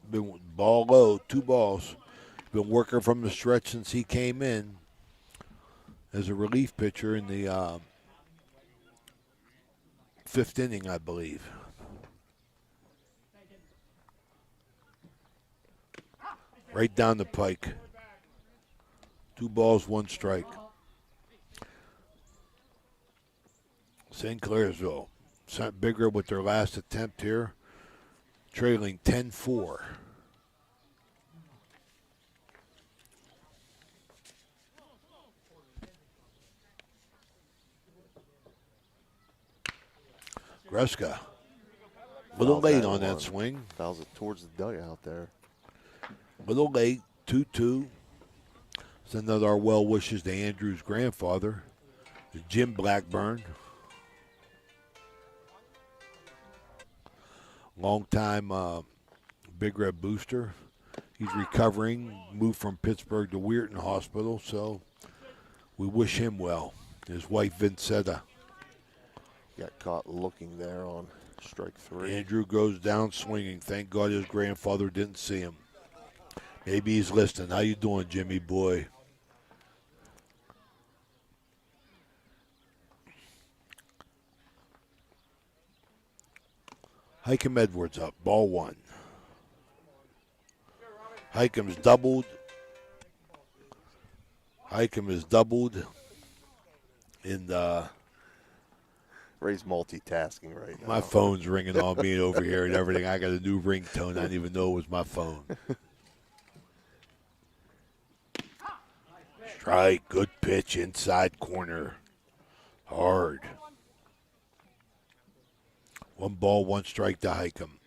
Been ball low, 2 balls. Been working from the stretch since he came in as a relief pitcher in the 5th inning, I believe. Right down the pike. 2 balls, 1 strike. St. Clairsville sent bigger with their last attempt here, trailing 10-4. Greska, a little late on that swing. Fouls it towards the dugout there. A little late, 2-2. Send out our well wishes to Andrew's grandfather, Jim Blackburn. Long-time Big Red booster. He's recovering, moved from Pittsburgh to Weirton Hospital, so we wish him well. His wife, Vincetta. Got caught looking there on strike 3. Andrew goes down swinging. Thank God his grandfather didn't see him. Maybe he's listening. How you doing, Jimmy boy? Hikem Edwards up. Ball 1. Hikem's doubled. Hikem is doubled. And Ray's multitasking right now. My phone's ringing on me over here and everything. I got a new ringtone. I didn't even know it was my phone. Strike, good pitch, inside corner. Hard. 1 ball, 1 strike to Hikem.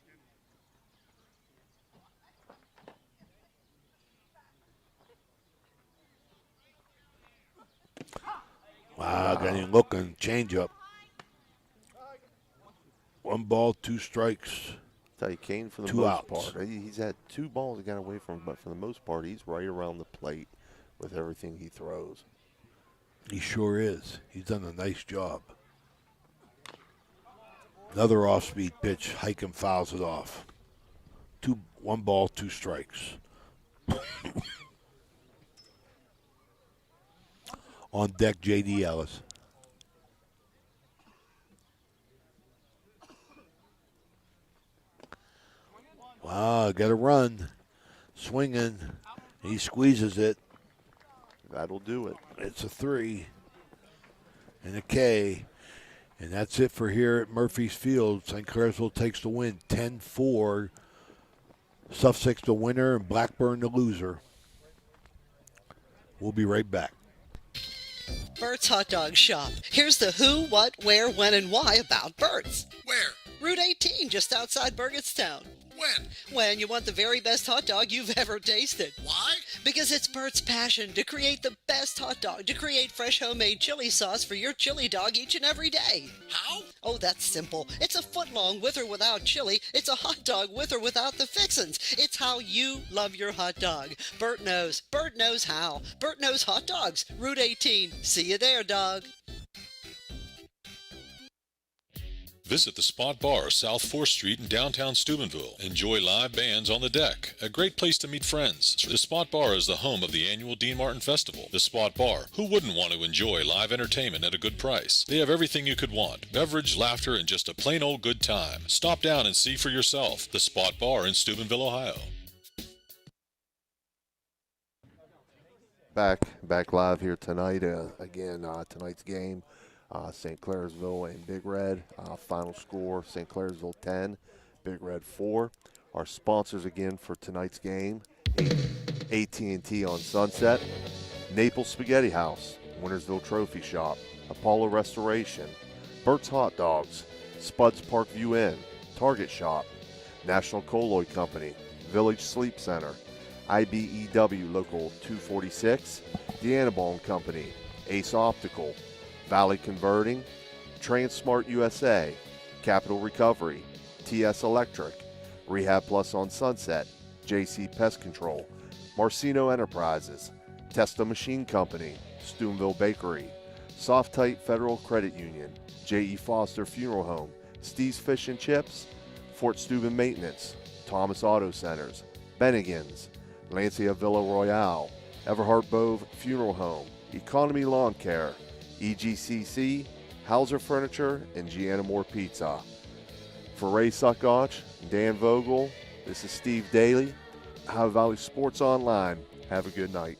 Wow, got him looking. Change up. 1 ball, 2 strikes. Tell you, Kane for the 2 most outs. part. He's had 2 balls that got away from him, but for the most part, he's right around the plate with everything he throws. He sure is. He's done a nice job. Another off-speed pitch. Hikem fouls it off. 1 ball, 2 strikes. On deck, J.D. Ellis. Wow, got a run. Swinging. He squeezes it. That'll do it. It's a 3 and a K. And that's it for here at Murphy's Field. St. Clairsville takes the win 10-4. Sussex the winner and Blackburn the loser. We'll be right back. Bert's Hot Dog Shop. Here's the who, what, where, when, and why about Bert's. Where? Route 18, just outside Burgettstown. When? When you want the very best hot dog you've ever tasted. Why? Because it's Bert's passion to create the best hot dog, to create fresh homemade chili sauce for your chili dog each and every day. How? Oh, that's simple. It's a foot long with or without chili. It's a hot dog with or without the fixins. It's how you love your hot dog. Bert knows. Bert knows how. Bert knows hot dogs. Route 18. See you there, dog. Visit the Spot Bar, South 4th Street in downtown Steubenville. Enjoy live bands on the deck. A great place to meet friends. The Spot Bar is the home of the annual Dean Martin Festival. The Spot Bar. Who wouldn't want to enjoy live entertainment at a good price? They have everything you could want. Beverage, laughter, and just a plain old good time. Stop down and see for yourself. The Spot Bar in Steubenville, Ohio. Back live here tonight. Tonight's game. St. Clairsville and Big Red. Final score, St. Clairsville 10, Big Red 4. Our sponsors again for tonight's game, AT&T on Sunset, Naples Spaghetti House, Wintersville Trophy Shop, Apollo Restoration, Bert's Hot Dogs, Spuds Parkview Inn, Target Shop, National Colloid Company, Village Sleep Center, IBEW Local 246, Deanna and Company, Ace Optical, Valley Converting, Transmart USA, Capital Recovery, TS Electric, Rehab Plus on Sunset, JC Pest Control, Marcino Enterprises, Testa Machine Company, Steubenville Bakery, Soft Tight Federal Credit Union, J.E. Foster Funeral Home, Steve's Fish and Chips, Fort Steuben Maintenance, Thomas Auto Centers, Bennigan's, Lancia Villa Royale, Everhart Bove Funeral Home, Economy Lawn Care, EGCC, Hauser Furniture, and Gianna Moore Pizza. For Ray Suckoch, Dan Vogel, this is Steve Daly, Ohio Valley Sports Online. Have a good night.